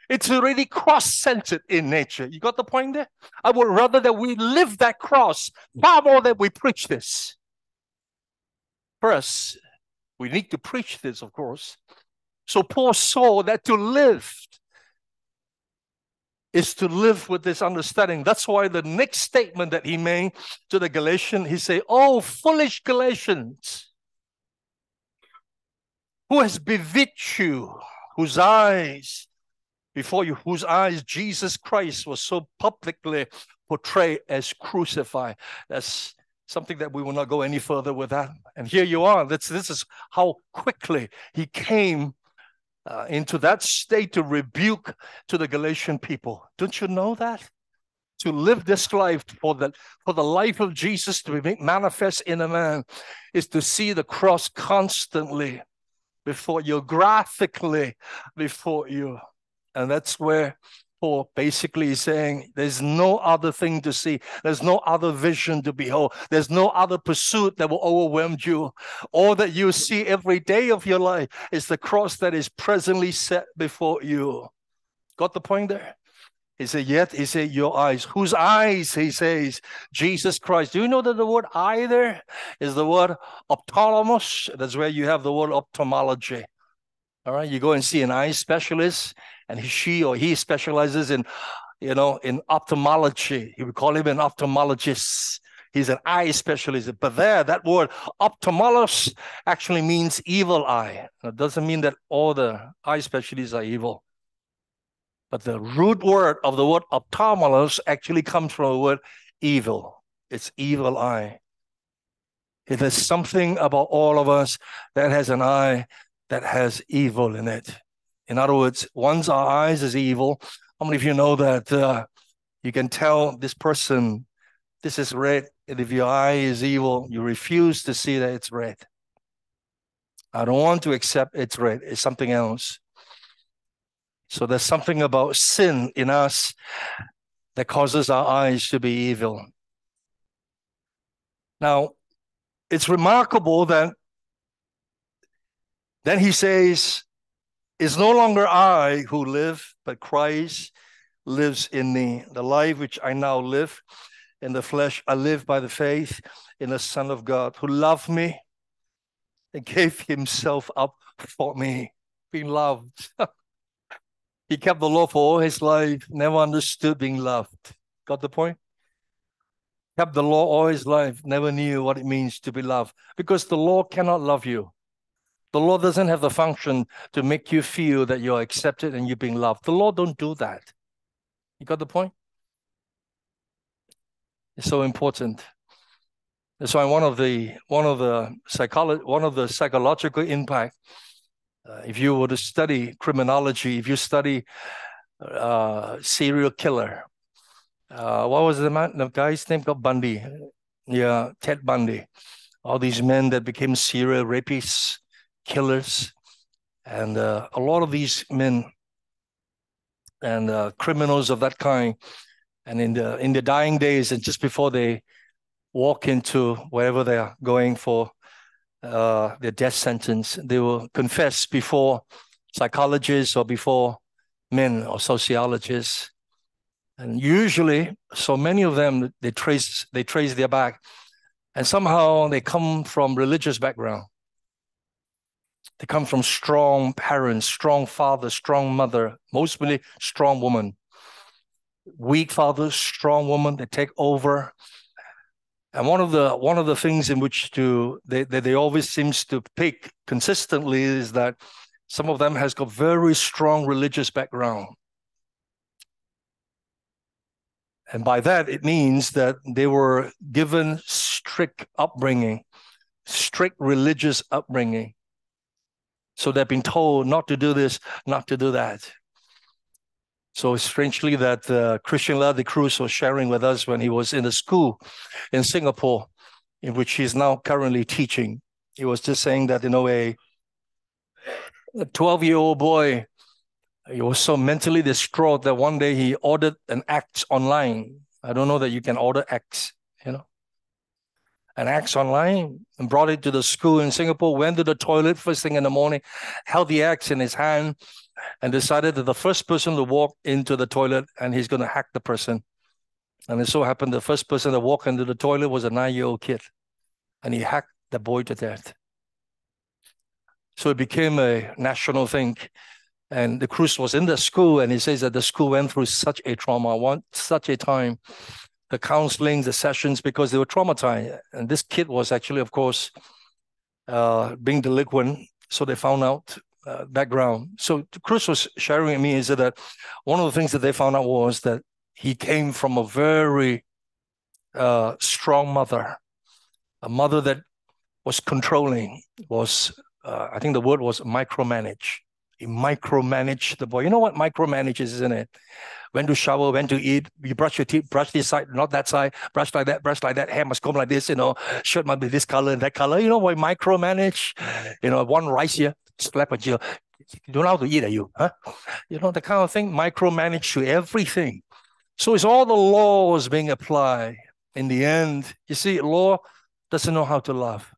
Speaker 1: It's already cross-centered in nature. You got the point there? I would rather that we live that cross far more than we preach this. First, we need to preach this, of course. So Paul saw that to live is to live with this understanding. That's why the next statement that he made to the Galatians, he said, oh, foolish Galatians, who has bewitched you, whose eyes Jesus Christ was so publicly portrayed as crucified. That's something that we will not go any further with that. And here you are. This is how quickly he came into that state to rebuke to the Galatian people. Don't you know that? To live this life for the life of Jesus to be manifest in a man is to see the cross constantly before you, graphically before you. And that's where Paul basically is saying there's no other thing to see. There's no other vision to behold. There's no other pursuit that will overwhelm you. All that you see every day of your life is the cross that is presently set before you. Got the point there? He said, your eyes. Whose eyes? He says, Jesus Christ. Do you know that the word eye there is the word ophthalmos? That's where you have the word ophthalmology. All right, you go and see an eye specialist, and she or he specializes in ophthalmology. You would call him an ophthalmologist. He's an eye specialist. But there, that word ophthalmos actually means evil eye. It doesn't mean that all the eye specialists are evil. But the root word of the word ophthalmos actually comes from the word evil. It's evil eye. There's something about all of us that has an eye that has evil in it. In other words, once our eyes is evil, how many of you know that you can tell this person, this is red, and if your eye is evil, you refuse to see that it's red. I don't want to accept it's red, it's something else. So there's something about sin in us that causes our eyes to be evil. Now, it's remarkable that then he says, it's no longer I who live, but Christ lives in me. The life which I now live in the flesh, I live by the faith in the Son of God, who loved me and gave himself up for me. Being loved. He kept the law for all his life, never understood being loved. Got the point? Kept the law all his life, never knew what it means to be loved, because the law cannot love you. The law doesn't have the function to make you feel that you're accepted and you're being loved. The law don't do that. You got the point? It's so important. That's why one of the psychological impact, if you were to study criminology, if you study serial killer, what was the guy's name? Called Bundy. Yeah, Ted Bundy. All these men that became serial rapists, killers, and a lot of these men and criminals of that kind, and in the dying days and just before they walk into wherever they are going for their death sentence, they will confess before psychologists or before men or sociologists. And usually, so many of them, they trace their back, and somehow they come from religious background. They come from strong parents, strong father, strong mother, mostly strong woman. Weak father, strong woman, they take over. And one of the things in which they always seems to pick consistently is that some of them has got very strong religious background. And by that, it means that they were given strict upbringing, strict religious upbringing. So they've been told not to do this, not to do that. So strangely that Christian La de Cruz was sharing with us when he was in a school in Singapore, in which he's now currently teaching. He was just saying that, a 12-year-old boy, he was so mentally distraught that one day he ordered an axe online. I don't know that you can order axe, an axe online, and brought it to the school in Singapore, went to the toilet first thing in the morning, held the axe in his hand, and decided that the first person to walk into the toilet, and he's going to hack the person. And it so happened the first person to walk into the toilet was a 9-year-old kid, and he hacked the boy to death. So it became a national thing. And the Cruz was in the school, and he says that the school went through such a trauma, such a time, the counseling, the sessions, because they were traumatized. And this kid was actually, of course, being delinquent. So they found out background. So Cruz was sharing with me is that one of the things that they found out was that he came from a very strong mother, a mother that was controlling, I think the word was micromanage. He micromanaged the boy. You know what micromanage is, isn't it? When to shower, when to eat, you brush your teeth, brush this side, not that side, brush like that, hair must come like this, shirt must be this color and that color. You know what micromanage? One rice here, slap at you. You don't know how to eat, are you? Huh? The kind of thing, micromanage to everything. So it's all the laws being applied. In the end, you see, law doesn't know how to love.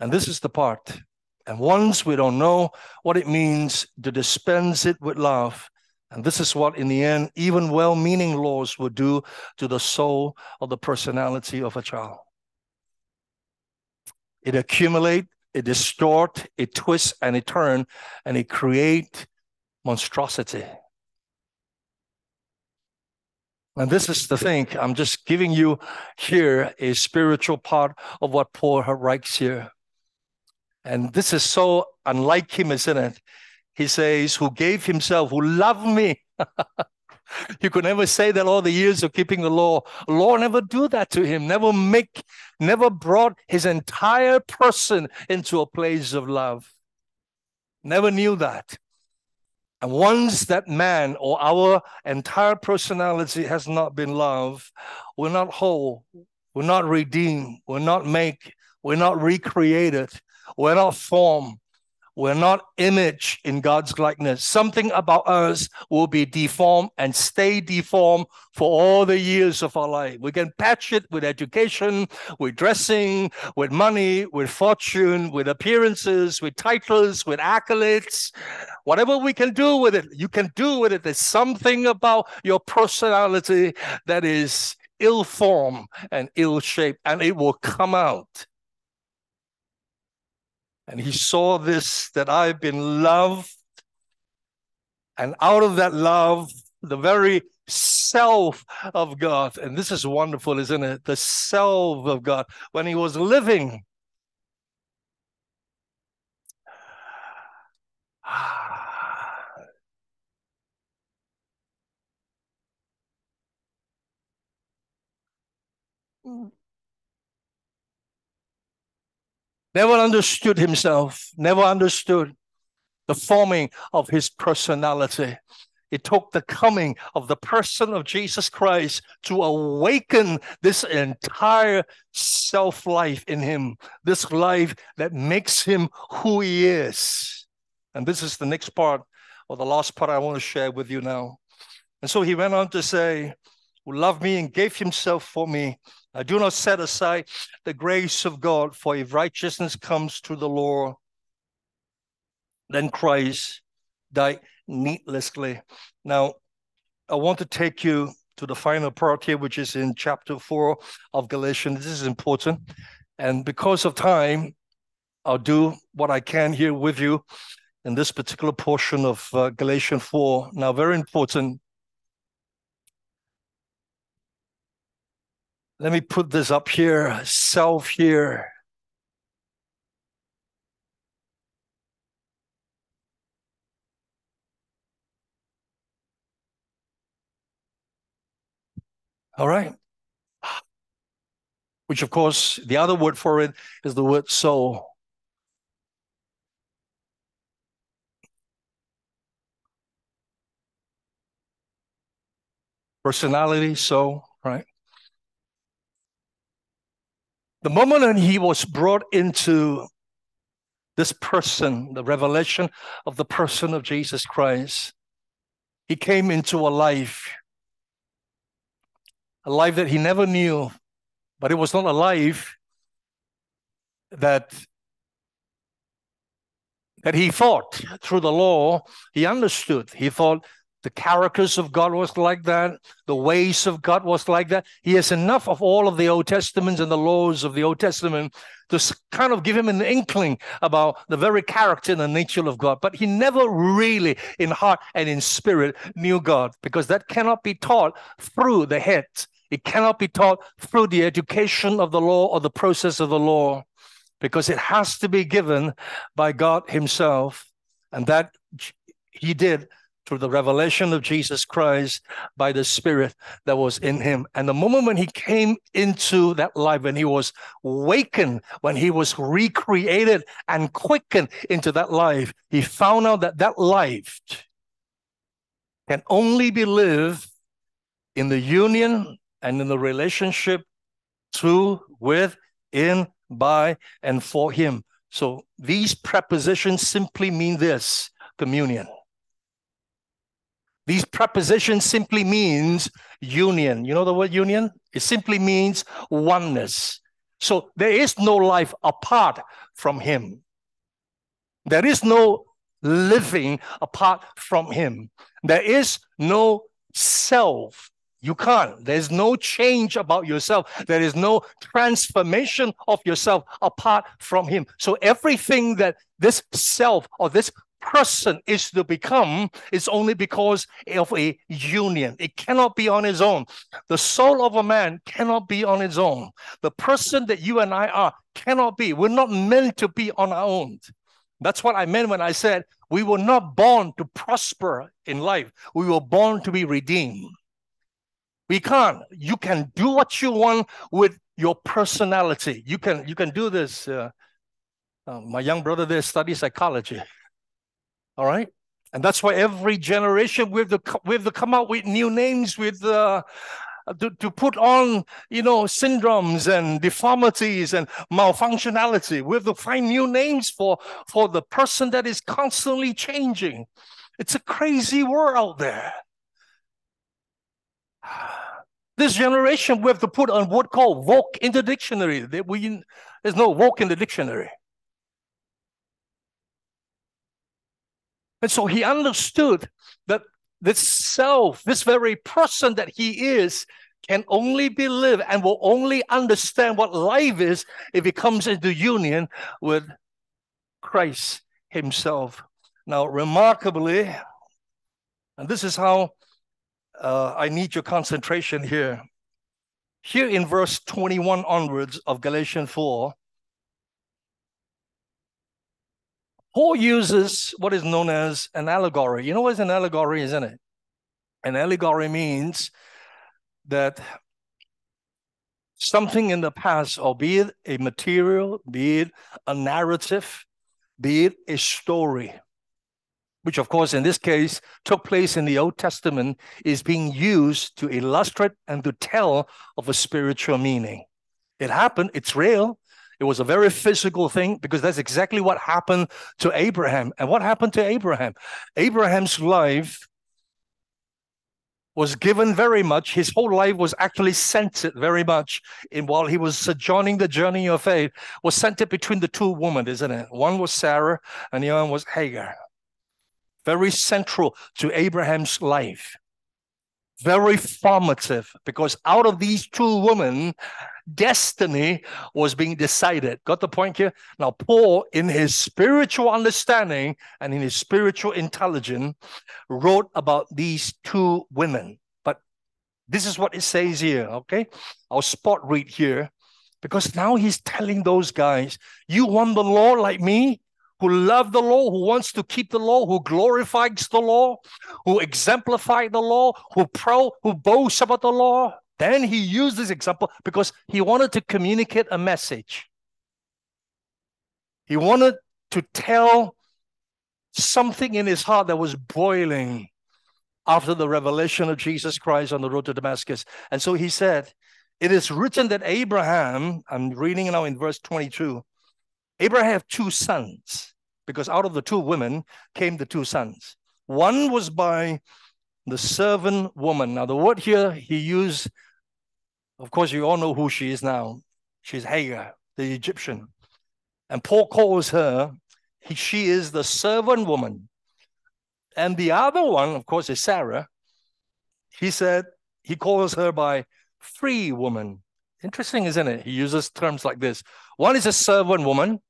Speaker 1: And this is the part. And once we don't know what it means to dispense it with love, and this is what, in the end, even well-meaning laws would do to the soul or the personality of a child. It accumulates, it distorts, it twists, and it turns, and it creates monstrosity. And this is the thing. I'm just giving you here a spiritual part of what Paul writes here. And this is so unlike him, isn't it? He says, who gave himself, who loved me. You could never say that all the years of keeping the law. Law never do that to him, never brought his entire person into a place of love. Never knew that. And once that man or our entire personality has not been loved, we're not whole, we're not redeemed, we're not recreated, we're not formed, We're not image in God's likeness. Something about us will be deformed and stay deformed for all the years of our life. We can patch it with education, with dressing, with money, with fortune, with appearances, with titles, with accolades. Whatever we can do with it, you can do with it. There's something about your personality that is ill-formed and ill-shaped, and it will come out. And he saw this, that I've been loved. And out of that love, the very self of God, and this is wonderful, isn't it? The self of God, when he was living. Never understood himself, never understood the forming of his personality. It took the coming of the person of Jesus Christ to awaken this entire self-life in him, this life that makes him who he is. And this is the next part, or the last part I want to share with you now. And so he went on to say, who loved me and gave himself for me. I do not set aside the grace of God, for if righteousness comes through the law, then Christ died needlessly. Now, I want to take you to the final part here, which is in chapter 4 of Galatians. This is important. And because of time, I'll do what I can here with you in this particular portion of Galatians 4. Now, very important. Let me put this up here, self here. All right. Which, of course, the other word for it is the word soul. Personality, soul, right? The moment that he was brought into this person, the revelation of the person of Jesus Christ, he came into a life that he never knew, but it was not a life that he thought through the law. He understood. He thought the characters of God was like that. The ways of God was like that. He has enough of all of the Old Testaments and the laws of the Old Testament to kind of give him an inkling about the very character and the nature of God. But he never really, in heart and in spirit, knew God, because that cannot be taught through the head. It cannot be taught through the education of the law or the process of the law, because it has to be given by God himself. And that he did through the revelation of Jesus Christ by the Spirit that was in him. And the moment when he came into that life, when he was wakened, when he was recreated and quickened into that life, he found out that that life can only be lived in the union and in the relationship through, with, in, by, and for him. So these prepositions simply mean this: communion. These prepositions simply means union. You know the word union? It simply means oneness. So there is no life apart from him. There is no living apart from him. There is no self. You can't. There's no change about yourself. There is no transformation of yourself apart from him. So everything that this self or this person is to become is only because of a union. It cannot be on its own. The soul of a man cannot be on its own. The person that you and I are cannot be. We're not meant to be on our own. That's what I meant when I said we were not born to prosper in life. We were born to be redeemed. We can't. You can do what you want with your personality. You can do this. My young brother there studies psychology. All right? And that's why every generation we have to come out with new names, with to put on, syndromes and deformities and malfunctionality. We have to find new names for the person that is constantly changing. It's a crazy world out there. This generation, we have to put on what called woke in the dictionary. There's no woke in the dictionary. And so he understood that this self, this very person that he is, can only be lived and will only understand what life is if he comes into union with Christ himself. Now, remarkably, and this is how I need your concentration here. Here in verse 21 onwards of Galatians 4, Paul uses what is known as an allegory. You know what is an allegory, isn't it? An allegory means that something in the past, albeit a material, be it a narrative, be it a story, which of course in this case took place in the Old Testament, is being used to illustrate and to tell of a spiritual meaning. It happened, it's real. It was a very physical thing, because that's exactly what happened to Abraham. And what happened to Abraham? Abraham's life was given very much. His whole life was actually centered very much while he was sojourning the journey of faith, was centered between the two women, isn't it? One was Sarah and the other was Hagar. Very central to Abraham's life. Very formative, because out of these two women, destiny was being decided. Got the point here? Now, Paul, in his spiritual understanding and in his spiritual intelligence, wrote about these two women. But this is what it says here, okay? I'll spot read here, because now he's telling those guys, you want the law like me? Who love the law, who wants to keep the law, who glorifies the law, who exemplify the law, who boasts about the law. Then he used this example because he wanted to communicate a message. He wanted to tell something in his heart that was boiling after the revelation of Jesus Christ on the road to Damascus. And so he said, it is written that Abraham, I'm reading now in verse 22, Abraham had two sons, because out of the two women came the two sons. One was by the servant woman. Now, the word here he used, of course, you all know who she is now. She's Hagar, the Egyptian. And Paul calls her, she is the servant woman. And the other one, of course, is Sarah. He said, he calls her by free woman. Interesting, isn't it? He uses terms like this. One is a servant woman.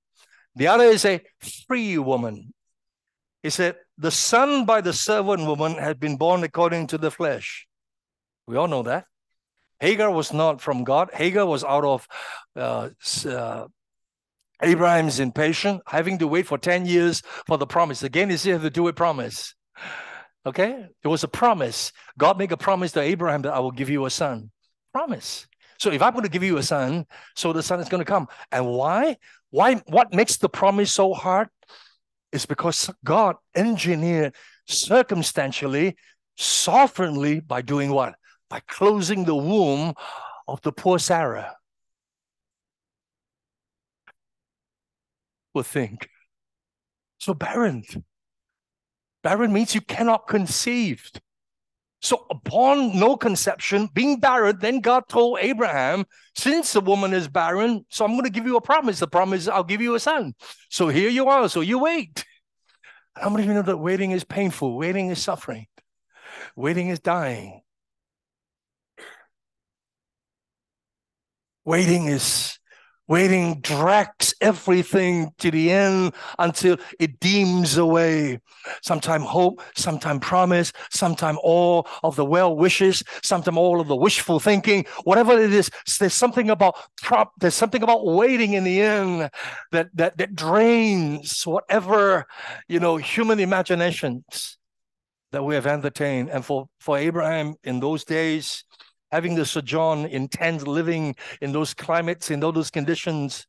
Speaker 1: The other is a free woman. He said, the son by the servant woman had been born according to the flesh. We all know that. Hagar was not from God. Hagar was out of Abraham's impatience, having to wait for 10 years for the promise. Again, you see, you have to do a promise. Okay? It was a promise. God made a promise to Abraham that I will give you a son. Promise. So if I'm going to give you a son, so the son is going to come. And why? What makes the promise so hard? It's because God engineered circumstantially, sovereignly, by doing what? By closing the womb of the poor Sarah. Would think. So barren. Barren means you cannot conceive. So upon no conception, being barren, then God told Abraham, since the woman is barren, so I'm going to give you a promise. The promise is I'll give you a son. So here you are. So you wait. How many of you know that waiting is painful? Waiting is suffering. Waiting is dying. Waiting drags everything to the end until it dims away. Sometimes hope, sometimes promise, sometimes all of the well wishes, sometimes all of the wishful thinking, whatever it is. There's something about waiting in the end that drains whatever, human imaginations that we have entertained. And for Abraham in those days, having the sojourn in tents, living in those climates, in those conditions,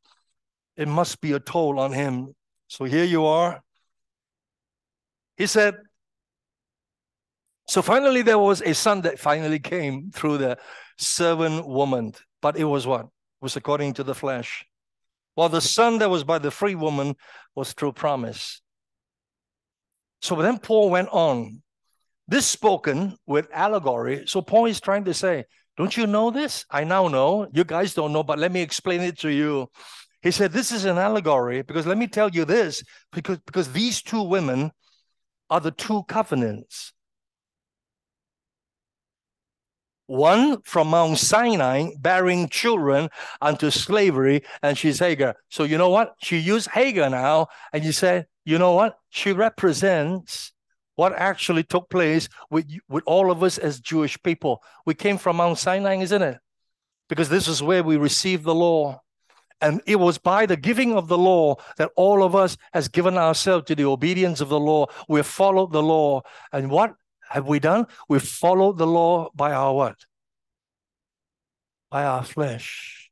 Speaker 1: it must be a toll on him. So here you are. He said, so finally there was a son that finally came through the servant woman. But it was what? It was according to the flesh. While the son that was by the free woman was through promise. So then Paul went on. This spoken with allegory. So Paul is trying to say, don't you know this? I now know. You guys don't know, but let me explain it to you. He said, this is an allegory because let me tell you this, because these two women are the two covenants. One from Mount Sinai, bearing children unto slavery, and she's Hagar. So you know what? She used Hagar now, and you say, you know what? She represents what actually took place with all of us as Jewish people. We came from Mount Sinai, isn't it? Because this is where we received the law. And it was by the giving of the law that all of us has given ourselves to the obedience of the law. We have followed the law. And what have we done? We've followed the law by our what? By our flesh.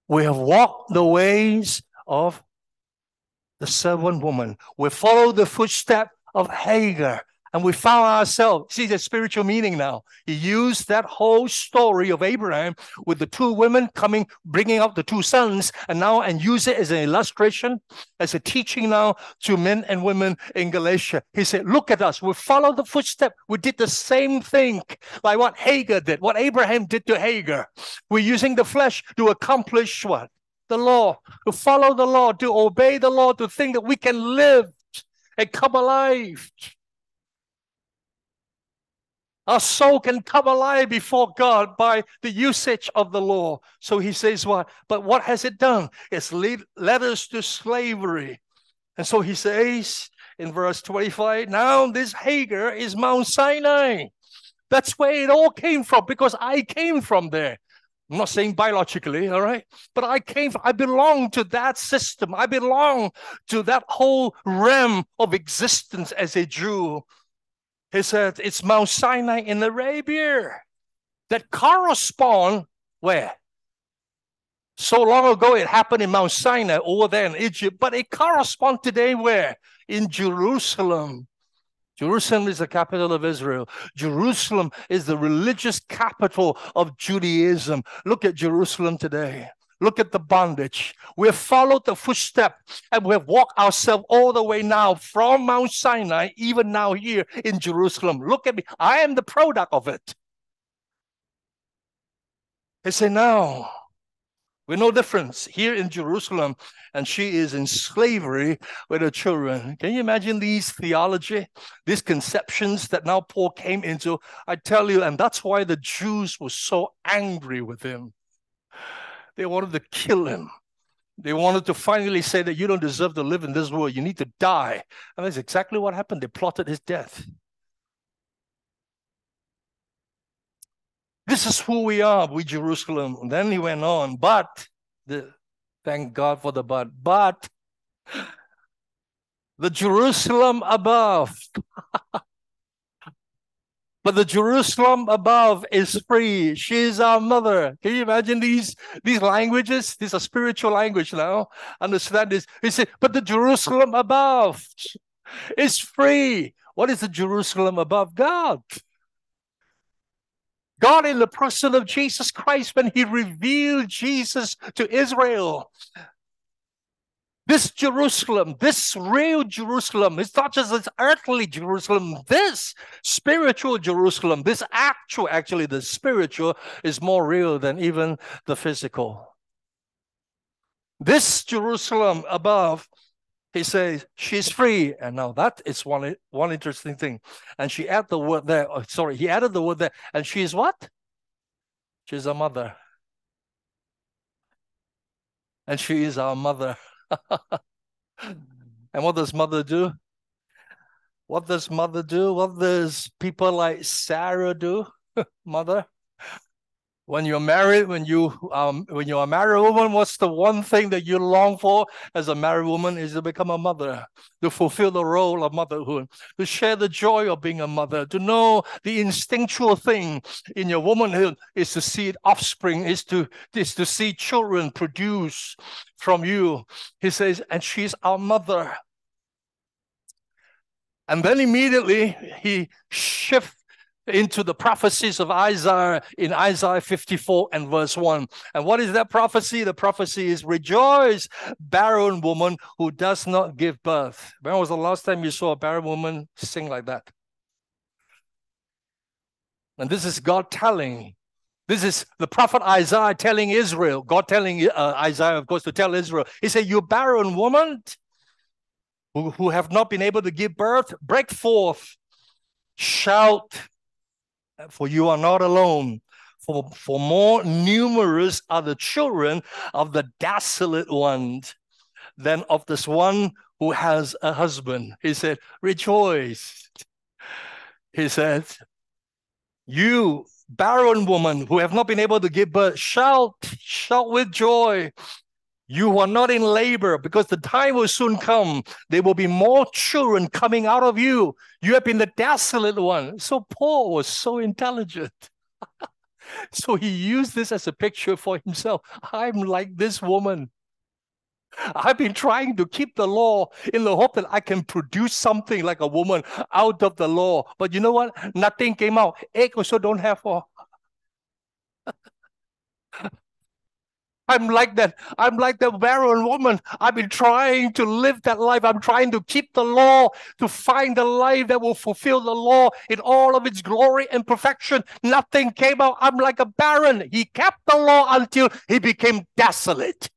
Speaker 1: We have walked the ways of the servant woman. We followed the footstep of Hagar. And we found ourselves, see the spiritual meaning now. He used that whole story of Abraham with the two women coming, bringing up the two sons, and use it as an illustration, as a teaching now to men and women in Galatia. He said, look at us. We followed the footstep. We did the same thing like what Hagar did, what Abraham did to Hagar. We're using the flesh to accomplish what? The law, to follow the law, to obey the law, to think that we can live and come alive. Our soul can come alive before God by the usage of the law. So he says what? But what has it done? It's led us to slavery. And so he says in verse 25, now this Hagar is Mount Sinai. That's where it all came from, because I came from there. I'm not saying biologically, all right? But I belong to that system. I belong to that whole realm of existence as a Jew. He said, it's Mount Sinai in Arabia that correspond where? So long ago it happened in Mount Sinai over there in Egypt, but it corresponds today where? In Jerusalem. Jerusalem is the capital of Israel. Jerusalem is the religious capital of Judaism. Look at Jerusalem today. Look at the bondage. We have followed the footsteps and we have walked ourselves all the way now from Mount Sinai, even now here in Jerusalem. Look at me. I am the product of it. He said, now, we're no difference here in Jerusalem, and she is in slavery with her children. Can you imagine these theology, these conceptions that now Paul came into? I tell you, and that's why the Jews were so angry with him. They wanted to kill him. They wanted to finally say that you don't deserve to live in this world. You need to die. And that's exactly what happened. They plotted his death. This is who we are, we Jerusalem. And then he went on, thank God for the but the Jerusalem above. But the Jerusalem above is free. She is our mother. Can you imagine these languages? These are spiritual language now. Understand this? He said, but the Jerusalem above is free. What is the Jerusalem above? God. God in the person of Jesus Christ, when he revealed Jesus to Israel. This Jerusalem, this real Jerusalem, it's not just this earthly Jerusalem, this spiritual Jerusalem, this actually the spiritual is more real than even the physical. This Jerusalem above, he says, she's free. And now that is one interesting thing. And she added the word there, he added the word there, and she is what? She's a mother. And she is our mother. And what does mother do? What does mother do? What does people like Sarah do? Mother. When you're married, when you're a married woman, what's the one thing that you long for as a married woman is to become a mother, to fulfill the role of motherhood, to share the joy of being a mother, to know the instinctual thing in your womanhood is to see offspring, is to see children produce from you. He says, and she's our mother. And then immediately he shifts into the prophecies of Isaiah in Isaiah 54 and verse 1. And what is that prophecy? The prophecy is, rejoice, barren woman who does not give birth. When was the last time you saw a barren woman sing like that? And this is God telling. This is the prophet Isaiah telling Israel, God telling Isaiah, of course, to tell Israel. He said, you barren woman who have not been able to give birth, break forth, shout, for you are not alone. For more numerous are the children of the desolate ones than of this one who has a husband. He said, rejoice. He said, you barren woman who have not been able to give birth, shout with joy. You are not in labor, because the time will soon come. There will be more children coming out of you. You have been the desolate one. So Paul was so intelligent. So he used this as a picture for himself. I'm like this woman. I've been trying to keep the law in the hope that I can produce something like a woman out of the law. But you know what? Nothing came out. Egg also don't have all. I'm like that barren woman. I've been trying to live that life. I'm trying to keep the law, to find the life that will fulfill the law in all of its glory and perfection. Nothing came out. I'm like a barren. He kept the law until he became desolate.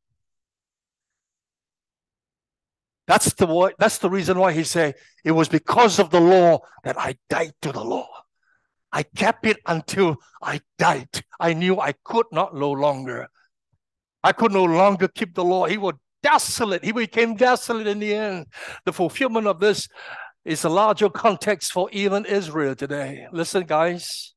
Speaker 1: That's the reason why he said, it was because of the law that I died to the law. I kept it until I died. I knew I could not no longer. I could no longer keep the law. He was desolate. He became desolate in the end. The fulfillment of this is a larger context for even Israel today. Listen, guys.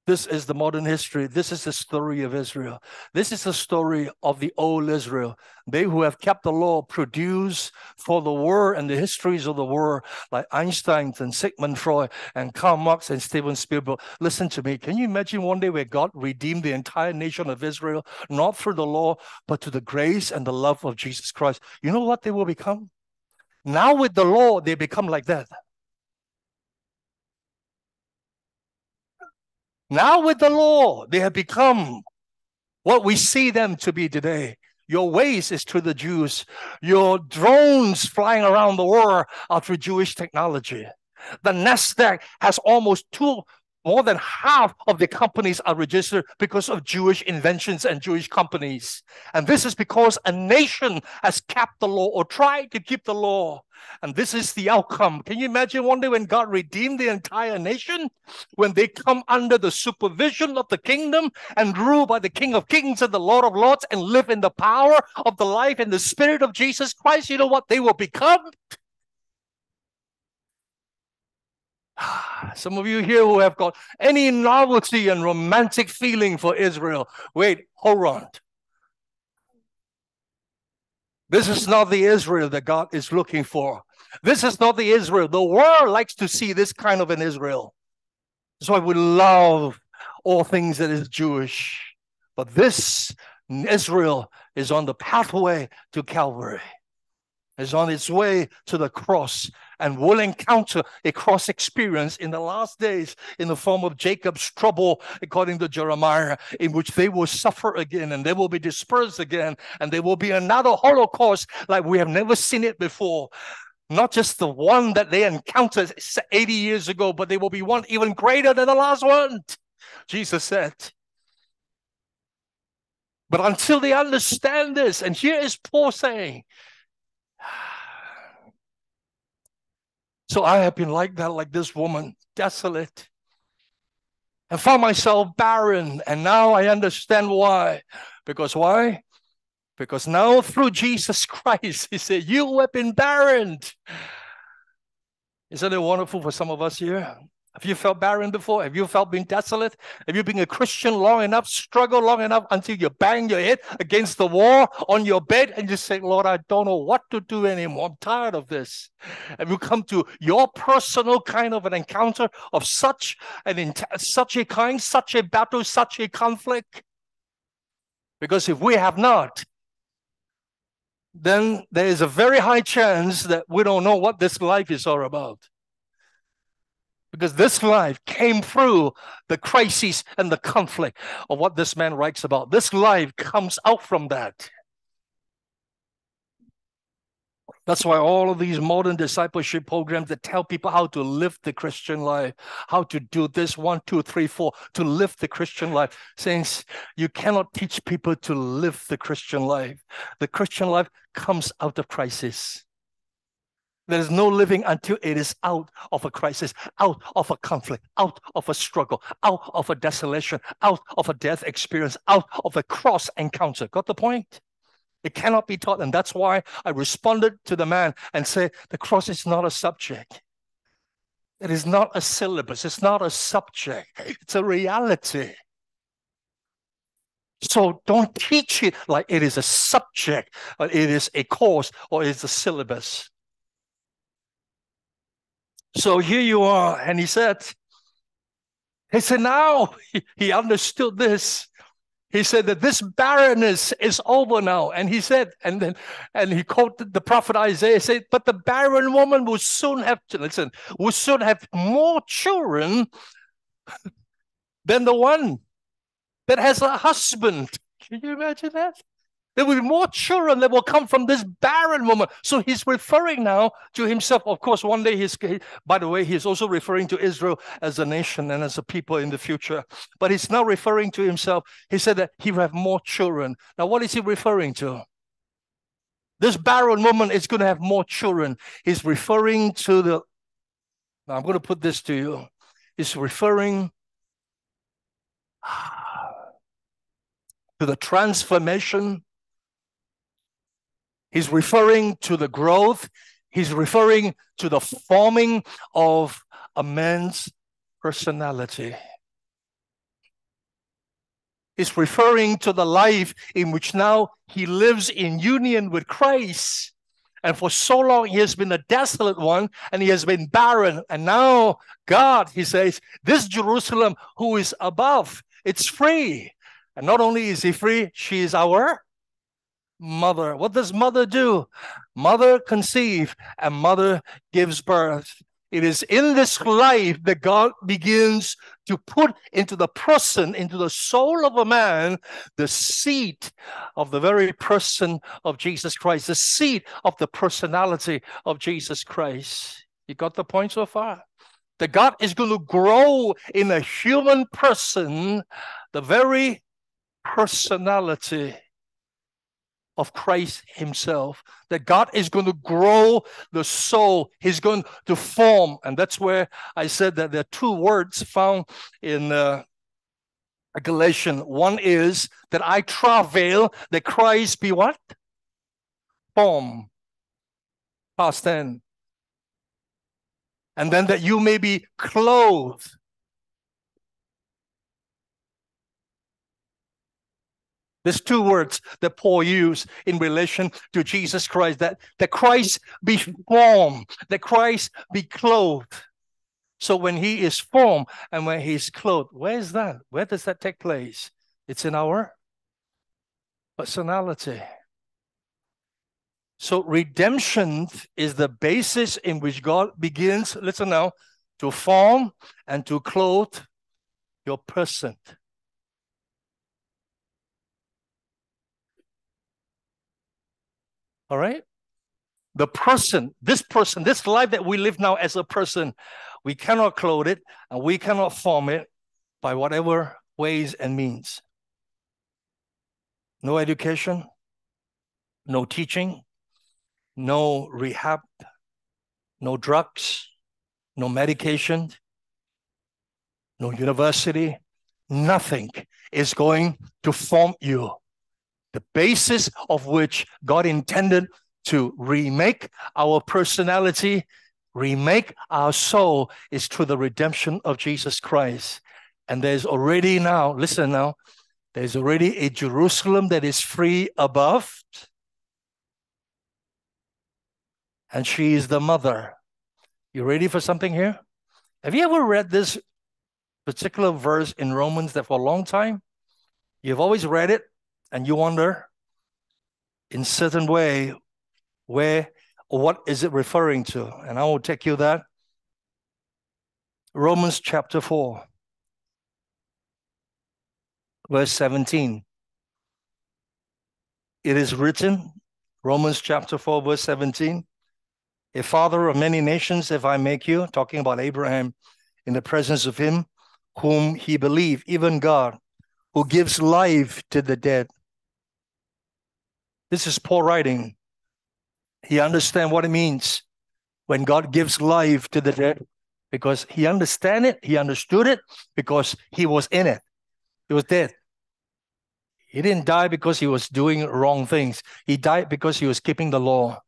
Speaker 1: This is the modern history. This is the story of Israel. This is the story of the old Israel. They who have kept the law produce for the world and the histories of the world, like Einstein and Sigmund Freud and Karl Marx and Steven Spielberg. Listen to me. Can you imagine one day where God redeemed the entire nation of Israel, not through the law, but to the grace and the love of Jesus Christ? You know what they will become? Now with the law, they become like that. Now with the law, they have become what we see them to be today. Your ways is through the Jews. Your drones flying around the world are through Jewish technology. The NASDAQ has almost more than half of the companies are registered because of Jewish inventions and Jewish companies. And this is because a nation has kept the law or tried to keep the law. And this is the outcome. Can you imagine one day when God redeemed the entire nation? When they come under the supervision of the kingdom and rule by the King of Kings and the Lord of Lords and live in the power of the life and the Spirit of Jesus Christ, you know what they will become? Some of you here who have got any novelty and romantic feeling for Israel, wait, hold on. This is not the Israel that God is looking for. This is not the Israel. The world likes to see this kind of an Israel. That's why we love all things that is Jewish. But this Israel is on the pathway to Calvary. Is on its way to the cross and will encounter a cross experience in the last days in the form of Jacob's trouble, according to Jeremiah, in which they will suffer again and they will be dispersed again, and there will be another Holocaust like we have never seen it before. Not just the one that they encountered 80 years ago, but there will be one even greater than the last one, Jesus said. But until they understand this, and here is Paul saying, so I have been like that, like this woman, desolate, and found myself barren. And now I understand why. Because why? Because now through Jesus Christ, he said, you have been barren. Isn't it wonderful for some of us here? Have you felt barren before? Have you felt being desolate? Have you been a Christian long enough, struggled long enough until you bang your head against the wall on your bed and you say, Lord, I don't know what to do anymore. I'm tired of this. Have you come to your personal kind of an encounter of such a battle, such a conflict? Because if we have not, then there is a very high chance that we don't know what this life is all about. Because this life came through the crises and the conflict of what this man writes about. This life comes out from that. That's why all of these modern discipleship programs that tell people how to live the Christian life, how to do this 1, 2, 3, 4, to live the Christian life. Saints, you cannot teach people to live the Christian life. The Christian life comes out of crisis. There is no living until it is out of a crisis, out of a conflict, out of a struggle, out of a desolation, out of a death experience, out of a cross encounter. Got the point? It cannot be taught. And that's why I responded to the man and said, the cross is not a subject. It is not a syllabus. It's not a subject. It's a reality. So don't teach it like it is a subject, or it is a course, or it is a syllabus. So here you are. And he said now he understood this. He said that this barrenness is over now. And he said, and he quoted the prophet Isaiah, said, but the barren woman will soon have more children than the one that has a husband. Can you imagine that? There will be more children that will come from this barren woman. So he's referring now to himself. Of course, one day by the way, he's also referring to Israel as a nation and as a people in the future. But he's now referring to himself. He said that he will have more children. Now, what is he referring to? This barren woman is going to have more children. He's referring to now I'm going to put this to you. He's referring to the transformation. He's referring to the growth. He's referring to the forming of a man's personality. He's referring to the life in which now he lives in union with Christ. And for so long, he has been a desolate one, and he has been barren. And now God, he says, this Jerusalem who is above, it's free. And not only is he free, she is our mother. What does mother do? Mother conceive and mother gives birth. It is in this life that God begins to put into the person, into the soul of a man, the seed of the very person of Jesus Christ, the seed of the personality of Jesus Christ. You got the point so far? That God is going to grow in a human person the very personality of Christ himself, that God is going to grow the soul. He's going to form. And that's where I said that there are two words found in Galatians. One is that I travail that Christ be what? Form. Past tense. And then that you may be clothed. There's two words that Paul used in relation to Jesus Christ, that Christ be formed, that Christ be clothed. So when he is formed and when he's clothed, where is that? Where does that take place? It's in our personality. So redemption is the basis in which God begins, listen now, to form and to clothe your person. All right? The person, this life that we live now as a person, we cannot clothe it and we cannot form it by whatever ways and means. No education, no teaching, no rehab, no drugs, no medication, no university. Nothing is going to form you. The basis of which God intended to remake our personality, remake our soul, is through the redemption of Jesus Christ. And there's already now, listen now, there's already a Jerusalem that is free above, and she is the mother. You ready for something here? Have you ever read this particular verse in Romans that for a long time, you've always read it, and you wonder, in certain way, where or what is it referring to? And I will take you that. Romans chapter 4, verse 17. It is written, Romans chapter 4, verse 17, a father of many nations, if I make you, talking about Abraham, in the presence of him whom he believed, even God, who gives life to the dead. This is Paul writing. He understands what it means when God gives life to the dead, because he understand it, he understood it, because he was in it. He was dead. He didn't die because he was doing wrong things. He died because he was keeping the law,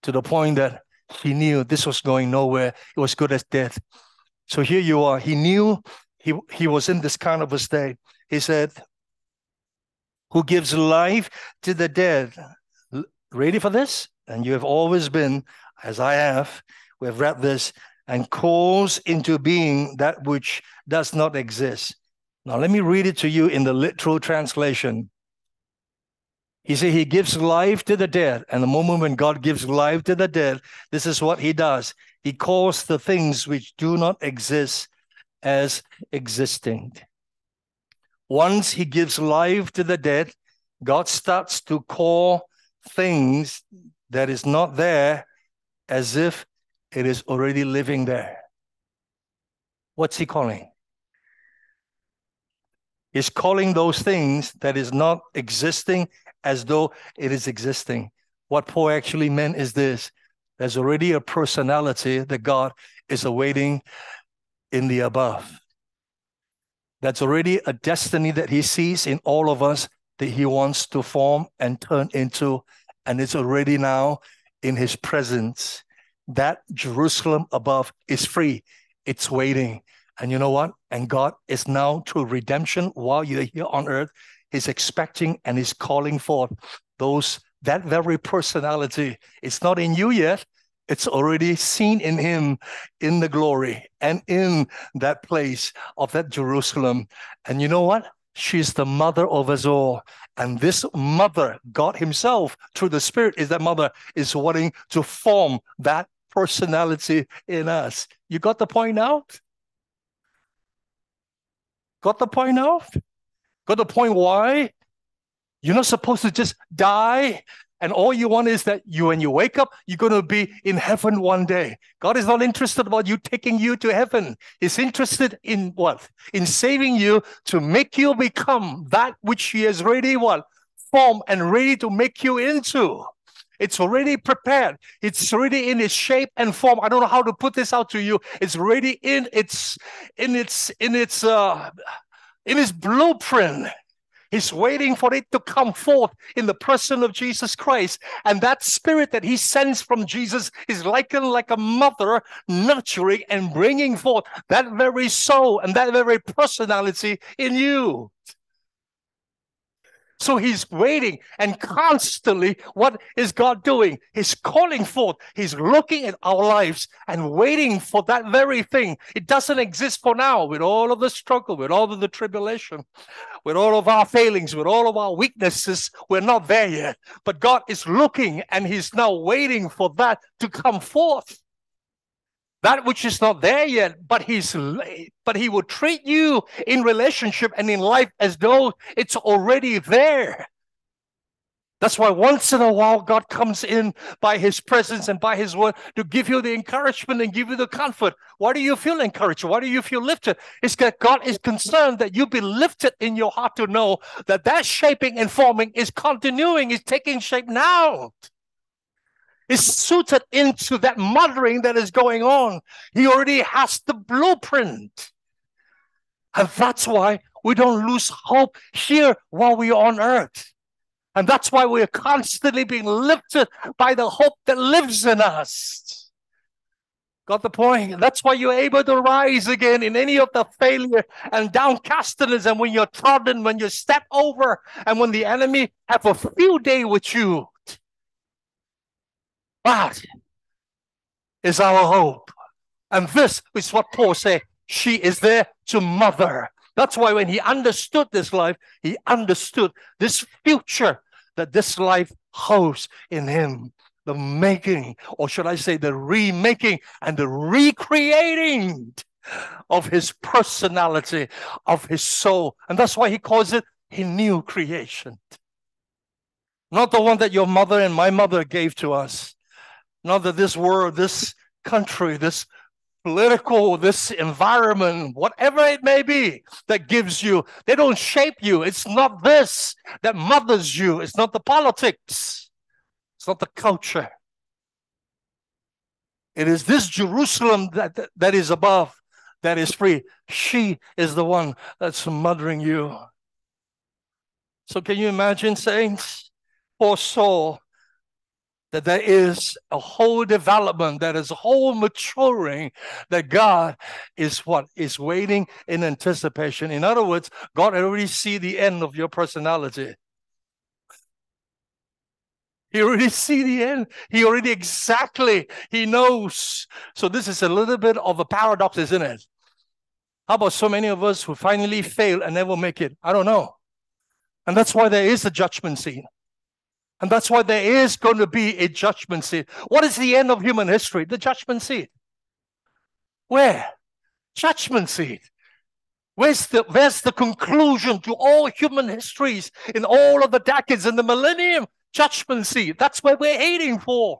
Speaker 1: to the point that he knew this was going nowhere. It was good as death. So here you are. He knew he was in this kind of a state. He said, who gives life to the dead. Ready for this? And you have always been, as I have, we have read this, and calls into being that which does not exist. Now let me read it to you in the literal translation. He said he gives life to the dead. And the moment when God gives life to the dead, this is what he does. He calls the things which do not exist as existing. Once he gives life to the dead, God starts to call things that is not there as if it is already living there. What's he calling? He's calling those things that is not existing as though it is existing. What Paul actually meant is this: there's already a personality that God is awaiting in the above. That's already a destiny that he sees in all of us that he wants to form and turn into, and it's already now in his presence. That Jerusalem above is free. It's waiting. And you know what? And God is now, through redemption, while you're here on earth, he's expecting and he's calling forth that very personality. It's not in you yet. It's already seen in him, in the glory and in that place of that Jerusalem. And you know what? She's the mother of us all. And this mother, God himself, through the Spirit, is that mother, is wanting to form that personality in us. You got the point now? Got the point now? Got the point why? You're not supposed to just die, and all you want is that when you wake up, you're going to be in heaven one day. God is not interested about you taking you to heaven. He's interested in what? In saving you to make you become that which he has already what? Formed and ready to make you into. It's already prepared. It's already in its shape and form. I don't know how to put this out to you. It's already in its blueprint. He's waiting for it to come forth in the person of Jesus Christ. And that spirit that he sends from Jesus is likened like a mother nurturing and bringing forth that very soul and that very personality in you. So he's waiting, and constantly, what is God doing? He's calling forth. He's looking at our lives and waiting for that very thing. It doesn't exist for now, with all of the struggle, with all of the tribulation, with all of our failings, with all of our weaknesses. We're not there yet. But God is looking, and he's now waiting for that to come forth. That which is not there yet, but he will treat you in relationship and in life as though it's already there. That's why once in a while God comes in by his presence and by his word to give you the encouragement and give you the comfort. Why do you feel encouraged? Why do you feel lifted? It's that God is concerned that you be lifted in your heart to know that that shaping and forming is continuing, is taking shape now. Is suited into that mothering that is going on. He already has the blueprint. And that's why we don't lose hope here while we are on earth. And that's why we are constantly being lifted by the hope that lives in us. Got the point? That's why you're able to rise again in any of the failure and downcastness, and when you're trodden, when you step over, and when the enemy have a field day with you. That is our hope. And this is what Paul said. She is there to mother. That's why when he understood this life, he understood this future that this life holds in him. The making, or should I say the remaking and the recreating of his personality, of his soul. And that's why he calls it a new creation. Not the one that your mother and my mother gave to us. Not that this world, this country, this political, this environment, whatever it may be that gives you, they don't shape you. It's not this that mothers you. It's not the politics. It's not the culture. It is this Jerusalem that is above, that is free. She is the one that's mothering you. So can you imagine, saints, poor soul, that there is a whole development, that is a whole maturing, that God is what? Is waiting in anticipation. In other words, God already see the end of your personality. He already see the end. He already he knows. So this is a little bit of a paradox, isn't it? How about so many of us who finally fail and never make it? I don't know. And that's why there is a judgment seat. And that's why there is going to be a judgment seat. What is the end of human history? The judgment seat. Where? Judgment seat. Where's the conclusion to all human histories in all of the decades in the millennium? Judgment seat. That's where we're heading for.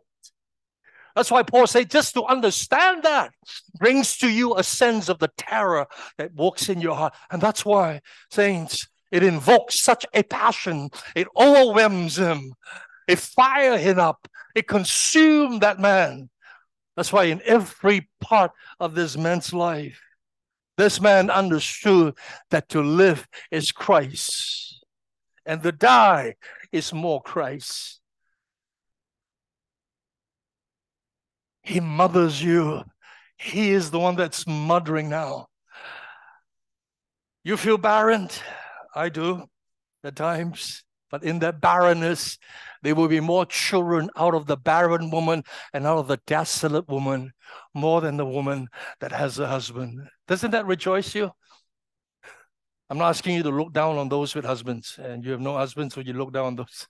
Speaker 1: That's why Paul said, just to understand that brings to you a sense of the terror that walks in your heart. And that's why, saints, it invokes such a passion. It overwhelms him. It fired him up. It consumed that man. That's why in every part of this man's life, this man understood that to live is Christ, and to die is more Christ. He mothers you. He is the one that's mothering now. You feel barren? I do at times. But in that barrenness, there will be more children out of the barren woman and out of the desolate woman, more than the woman that has a husband. Doesn't that rejoice you? I'm not asking you to look down on those with husbands, and you have no husbands, so you look down on those.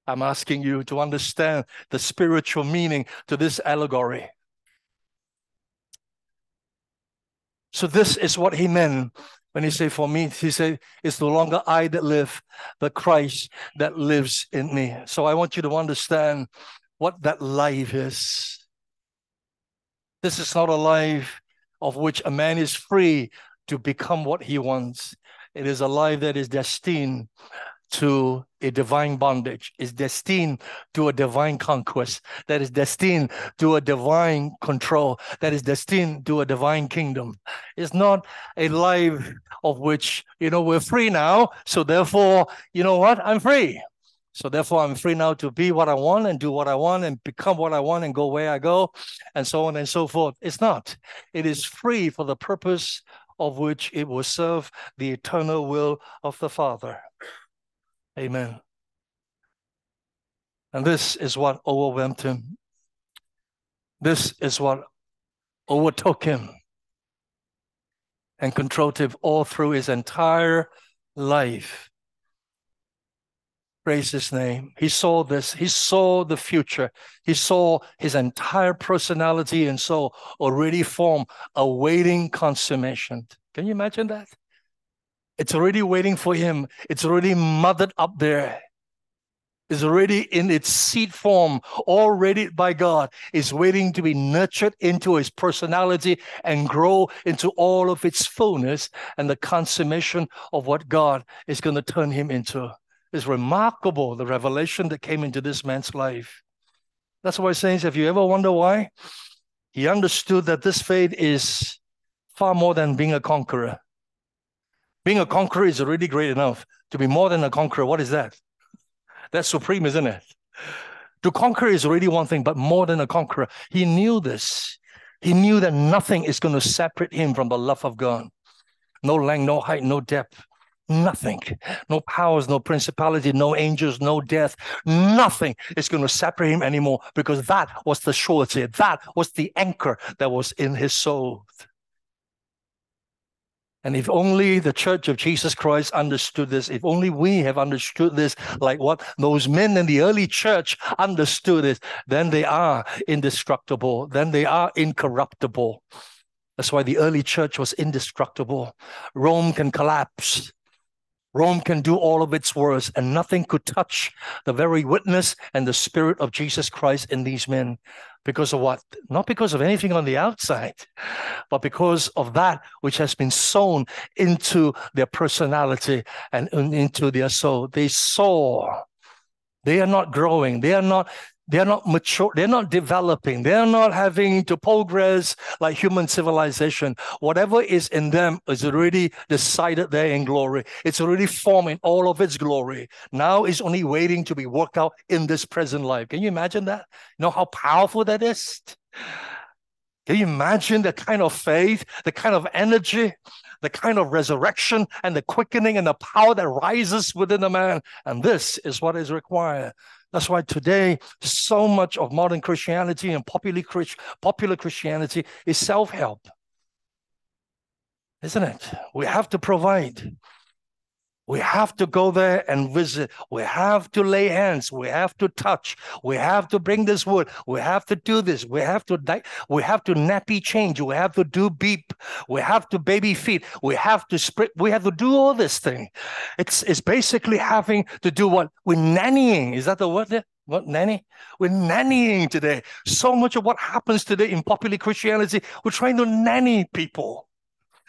Speaker 1: I'm asking you to understand the spiritual meaning to this allegory. So this is what he meant when he said, for me, he said, it's no longer I that live, but Christ that lives in me. So I want you to understand what that life is. This is not a life of which a man is free to become what he wants. It is a life that is destined to a divine bondage, is destined to a divine conquest, that is destined to a divine control, that is destined to a divine kingdom. It's not a life of which, we're free now, so therefore, you know what? I'm free. So therefore, I'm free now to be what I want and do what I want and become what I want and go where I go and so on and so forth. It's not. It is free for the purpose of which it will serve the eternal will of the Father. Amen. And this is what overwhelmed him. This is what overtook him and controlled him all through his entire life. Praise his name. He saw this. He saw the future. He saw his entire personality and soul already form, awaiting consummation. Can you imagine that? It's already waiting for him. It's already mothered up there. It's already in its seed form, all ready by God. It's waiting to be nurtured into his personality and grow into all of its fullness and the consummation of what God is going to turn him into. It's remarkable, the revelation that came into this man's life. That's why, saints, if you ever wonder why, he understood that this faith is far more than being a conqueror. Being a conqueror is already great enough. To be more than a conqueror, what is that? That's supreme, isn't it? To conquer is already one thing, but more than a conqueror. He knew this. He knew that nothing is going to separate him from the love of God. No length, no height, no depth. Nothing. No powers, no principality, no angels, no death. Nothing is going to separate him anymore, because that was the surety. That was the anchor that was in his soul. And if only the Church of Jesus Christ understood this, if only we have understood this, like what those men in the early church understood it, then they are indestructible, then they are incorruptible. That's why the early church was indestructible. Rome can collapse. Rome can do all of its worst, and nothing could touch the very witness and the spirit of Jesus Christ in these men. Because of what? Not because of anything on the outside, but because of that which has been sown into their personality and into their soul. They saw. They are not growing. They are not mature. They're not developing. They're not having to progress like human civilization. Whatever is in them is already decided there in glory. It's already forming all of its glory. Now it's only waiting to be worked out in this present life. Can you imagine that? You know how powerful that is? Can you imagine the kind of faith, the kind of energy, the kind of resurrection and the quickening and the power that rises within a man? And this is what is required. That's why today, so much of modern Christianity and popular Christianity is self-help, isn't it? We have to provide. We have to go there and visit. We have to lay hands. We have to touch. We have to bring this wood. We have to do this. We have to nappy change. We have to do beep. We have to baby feed. We have to sprit. We have to do all this thing. It's basically having to do what? We're nannying. Is that the word there? What, nanny? We're nannying today. So much of what happens today in popular Christianity, we're trying to nanny people.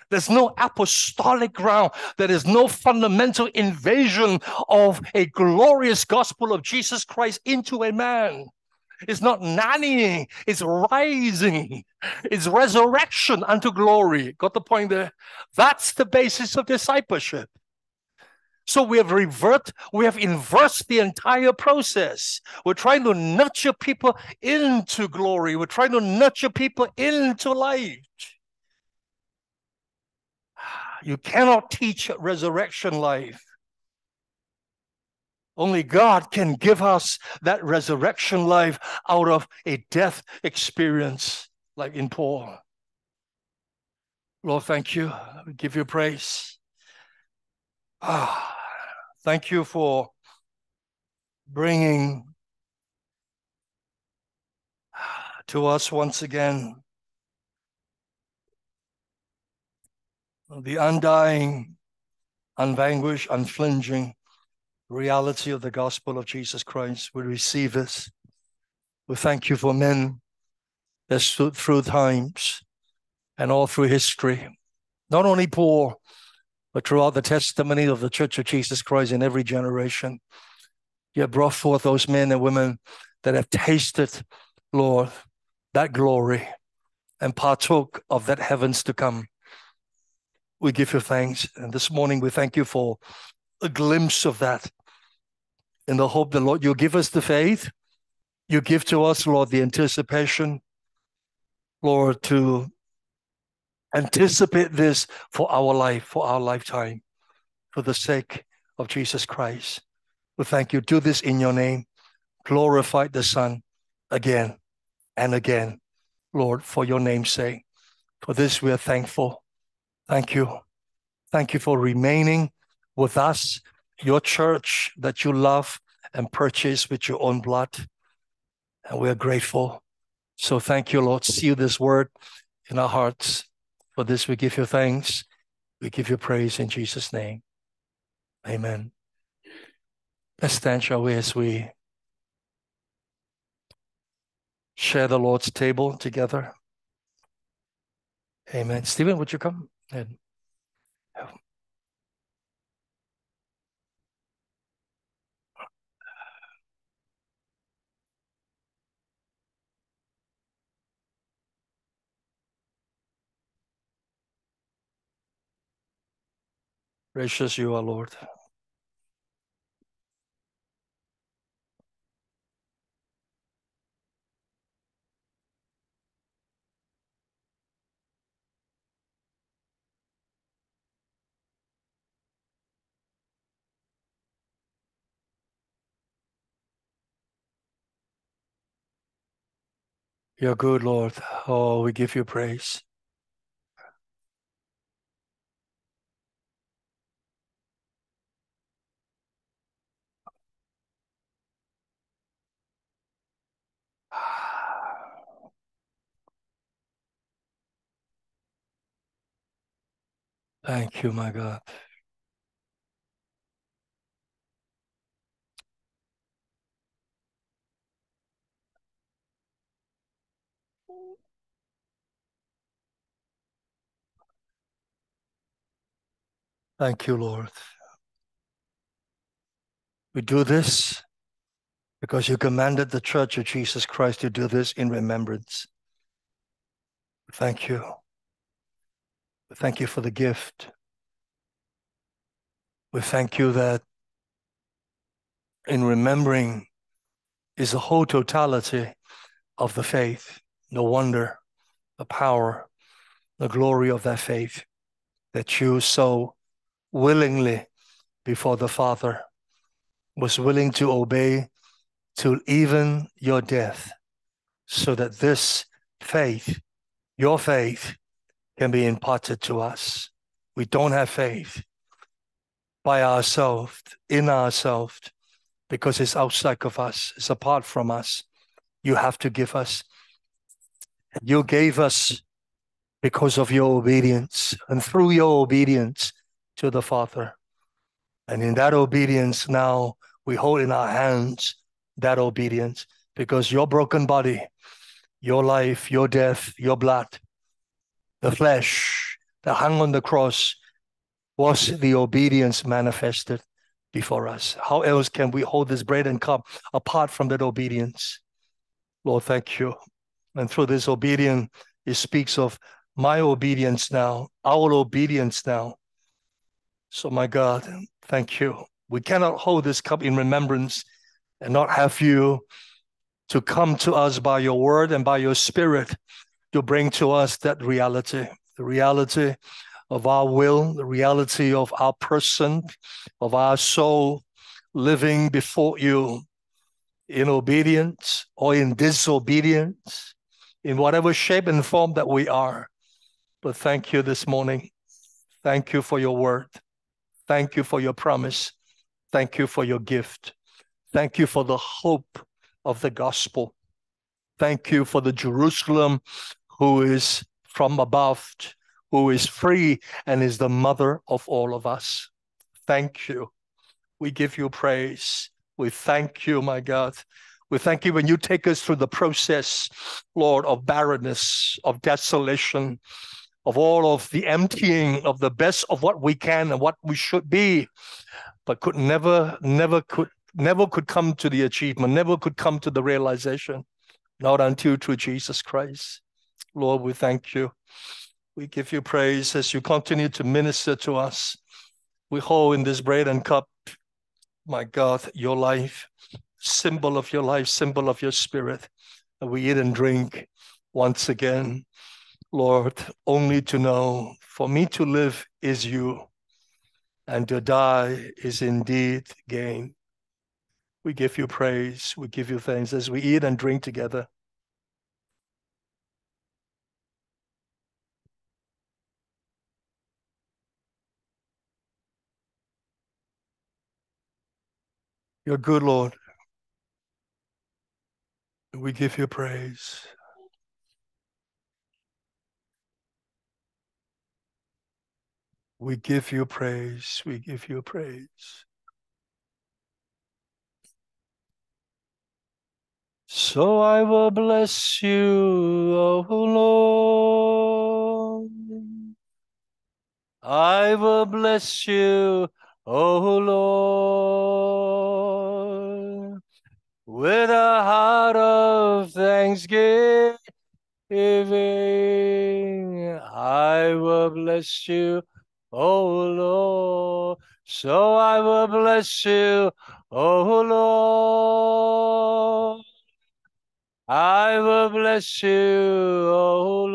Speaker 1: There's no apostolic ground. There is no fundamental invasion of a glorious gospel of Jesus Christ into a man. It's not nannying, it's rising. It's resurrection unto glory. Got the point there? That's the basis of discipleship. So we have inversed the entire process. We're trying to nurture people into glory. We're trying to nurture people into life. You cannot teach resurrection life. Only God can give us that resurrection life out of a death experience, like in Paul. Lord, thank you. We give you praise. Thank you for bringing to us once again the undying, unvanquished, unflinching reality of the gospel of Jesus Christ. We receive this. We thank you for men that stood through times and all through history. Not only Paul, but throughout the testimony of the Church of Jesus Christ in every generation. You have brought forth those men and women that have tasted, Lord, that glory and partook of that heavens to come. We give you thanks. And this morning we thank you for a glimpse of that in the hope that, Lord, you give us the faith. You give to us, Lord, the anticipation, Lord, to anticipate this for our life, for our lifetime, for the sake of Jesus Christ. We thank you. Do this in your name. Glorify the Son again and again, Lord, for your name's sake. For this we are thankful. Thank you. Thank you for remaining with us, your church that you love and purchased with your own blood. And we are grateful. So thank you, Lord. Seal this word in our hearts. For this we give you thanks. We give you praise in Jesus' name. Amen. Let's stand, shall we, as we share the Lord's table together. Amen. Stephen, would you come? And gracious you are, Lord. You're good, Lord. Oh, we give you praise. Thank you, my God. Thank you, Lord. We do this because you commanded the Church of Jesus Christ to do this in remembrance. Thank you. Thank you for the gift. We thank you that in remembering is the whole totality of the faith, the wonder, the power, the glory of that faith that you so willingly before the Father was willing to obey to even your death, so that this faith, your faith, can be imparted to us. We don't have faith by ourselves, in ourselves, because it's outside of us, it's apart from us. You have to give us. You gave us because of your obedience and through your obedience to the Father. And in that obedience, now we hold in our hands that obedience, because your broken body, your life, your death, your blood, the flesh that hung on the cross was the obedience manifested before us. How else can we hold this bread and cup apart from that obedience? Lord, thank you. And through this obedience, it speaks of my obedience now, our obedience now. So, my God, thank you. We cannot hold this cup in remembrance and not have you to come to us by your word and by your spirit to bring to us that reality, the reality of our will, the reality of our person, of our soul living before you in obedience or in disobedience, in whatever shape and form that we are. But thank you this morning. Thank you for your word. Thank you for your promise. Thank you for your gift. Thank you for the hope of the gospel. Thank you for the Jerusalem who is from above, who is free and is the mother of all of us. Thank you. We give you praise. We thank you, my God. We thank you when you take us through the process, Lord, of barrenness, of desolation, of all of the emptying of the best of what we can and what we should be, but could never could come to the achievement, never could come to the realization, not until through Jesus Christ. Lord, we thank you. We give you praise as you continue to minister to us. We hold in this bread and cup, my God, your life, symbol of your life, symbol of your spirit. And we eat and drink once again, Lord, only to know for me to live is you, and to die is indeed gain. We give you praise. We give you thanks as we eat and drink together. You're good, Lord. We give you praise. We give you praise. We give you praise. So I will bless you, O Lord. I will bless you, O Lord, with a heart of thanksgiving. I will bless you, O Lord. So I will bless you, O Lord. I will bless you, O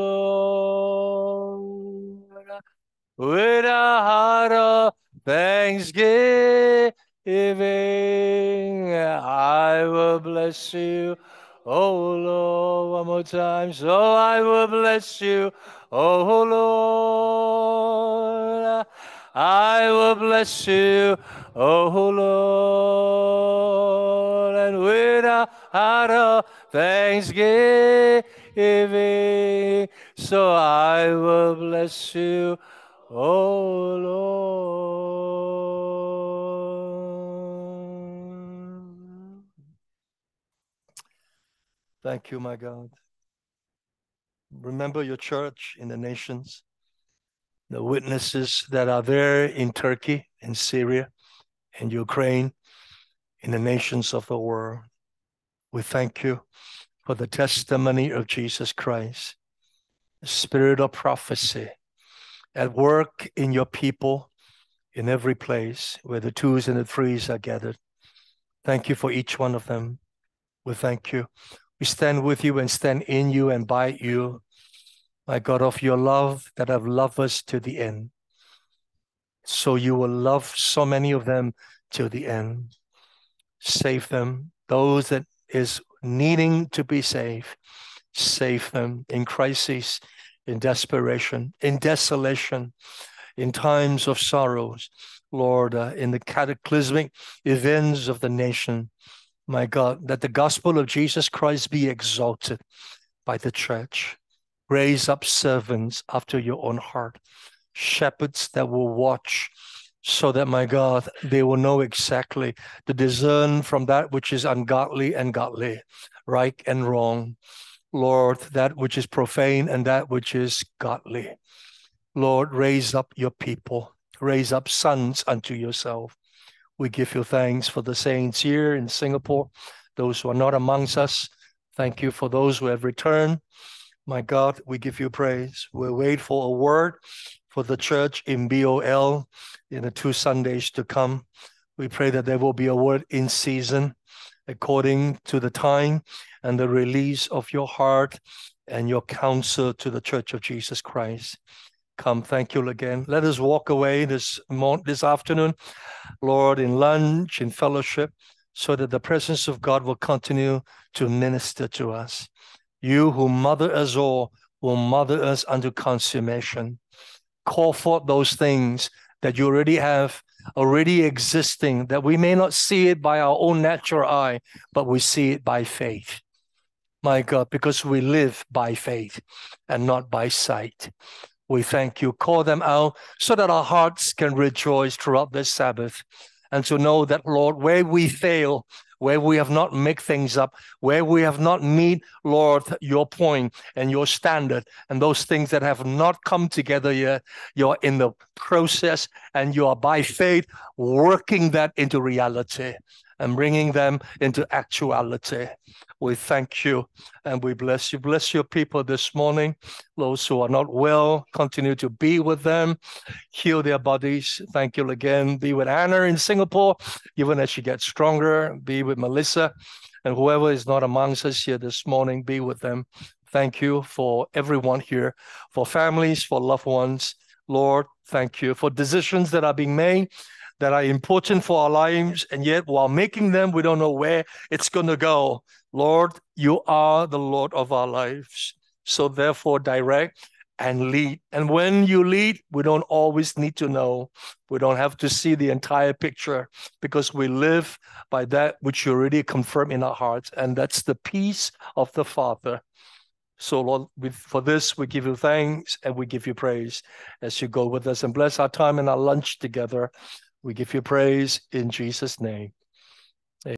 Speaker 1: Lord, with a heart of thanksgiving. I will bless you, O Lord. One more time. So I will bless you, O Lord. I will bless you, O Lord, and with a heart of thanksgiving. So I will bless you, Oh Lord. Thank you, my God. Remember your church in the nations, the witnesses that are there in Turkey, in Syria, in Ukraine, in the nations of the world. We thank you for the testimony of Jesus Christ, the spirit of prophecy at work in your people in every place where the twos and the threes are gathered. Thank you for each one of them. We thank you. We stand with you and stand in you and by you, my God, of your love that have loved us to the end. So you will love so many of them till the end. Save them. Those that is needing to be saved, save them in crisis, in desperation, in desolation, in times of sorrows, Lord, in the cataclysmic events of the nation. My God, that the gospel of Jesus Christ be exalted by the church. Raise up servants after your own heart, shepherds that will watch, so that, my God, they will know exactly to discern from that which is ungodly and godly, right and wrong. Lord, that which is profane and that which is godly. Lord, raise up your people, raise up sons unto yourself. We give you thanks for the saints here in Singapore, those who are not amongst us. Thank you for those who have returned. My God, we give you praise. We wait for a word for the church in BOL in the 2 Sundays to come. We pray that there will be a word in season according to the time and the release of your heart and your counsel to the church of Jesus Christ. Come, thank you again. Let us walk away this afternoon, Lord, in lunch, in fellowship, so that the presence of God will continue to minister to us. You who mother us all will mother us unto consummation. Call forth those things that you already have, already existing, that we may not see it by our own natural eye, but we see it by faith. My God, because we live by faith and not by sight. We thank you. Call them out so that our hearts can rejoice throughout this Sabbath and to know that, Lord, where we fail, where we have not made things up, where we have not meet, Lord, your point and your standard, and those things that have not come together yet, you're in the process and you are by faith working that into reality and bringing them into actuality. We thank you and we bless you. Bless your people this morning. Those who are not well, continue to be with them, heal their bodies. Thank you again. Be with Anna in Singapore, even as she gets stronger. Be with Melissa and whoever is not amongst us here this morning, be with them. Thank you for everyone here, for families, for loved ones. Lord, thank you for decisions that are being made that are important for our lives, and yet while making them, we don't know where it's going to go. Lord, you are the Lord of our lives. So therefore, direct and lead. And when you lead, we don't always need to know. We don't have to see the entire picture because we live by that which you already confirm in our hearts. And that's the peace of the Father. So, Lord, for this, we give you thanks and we give you praise as you go with us and bless our time and our lunch together. We give you praise in Jesus' name.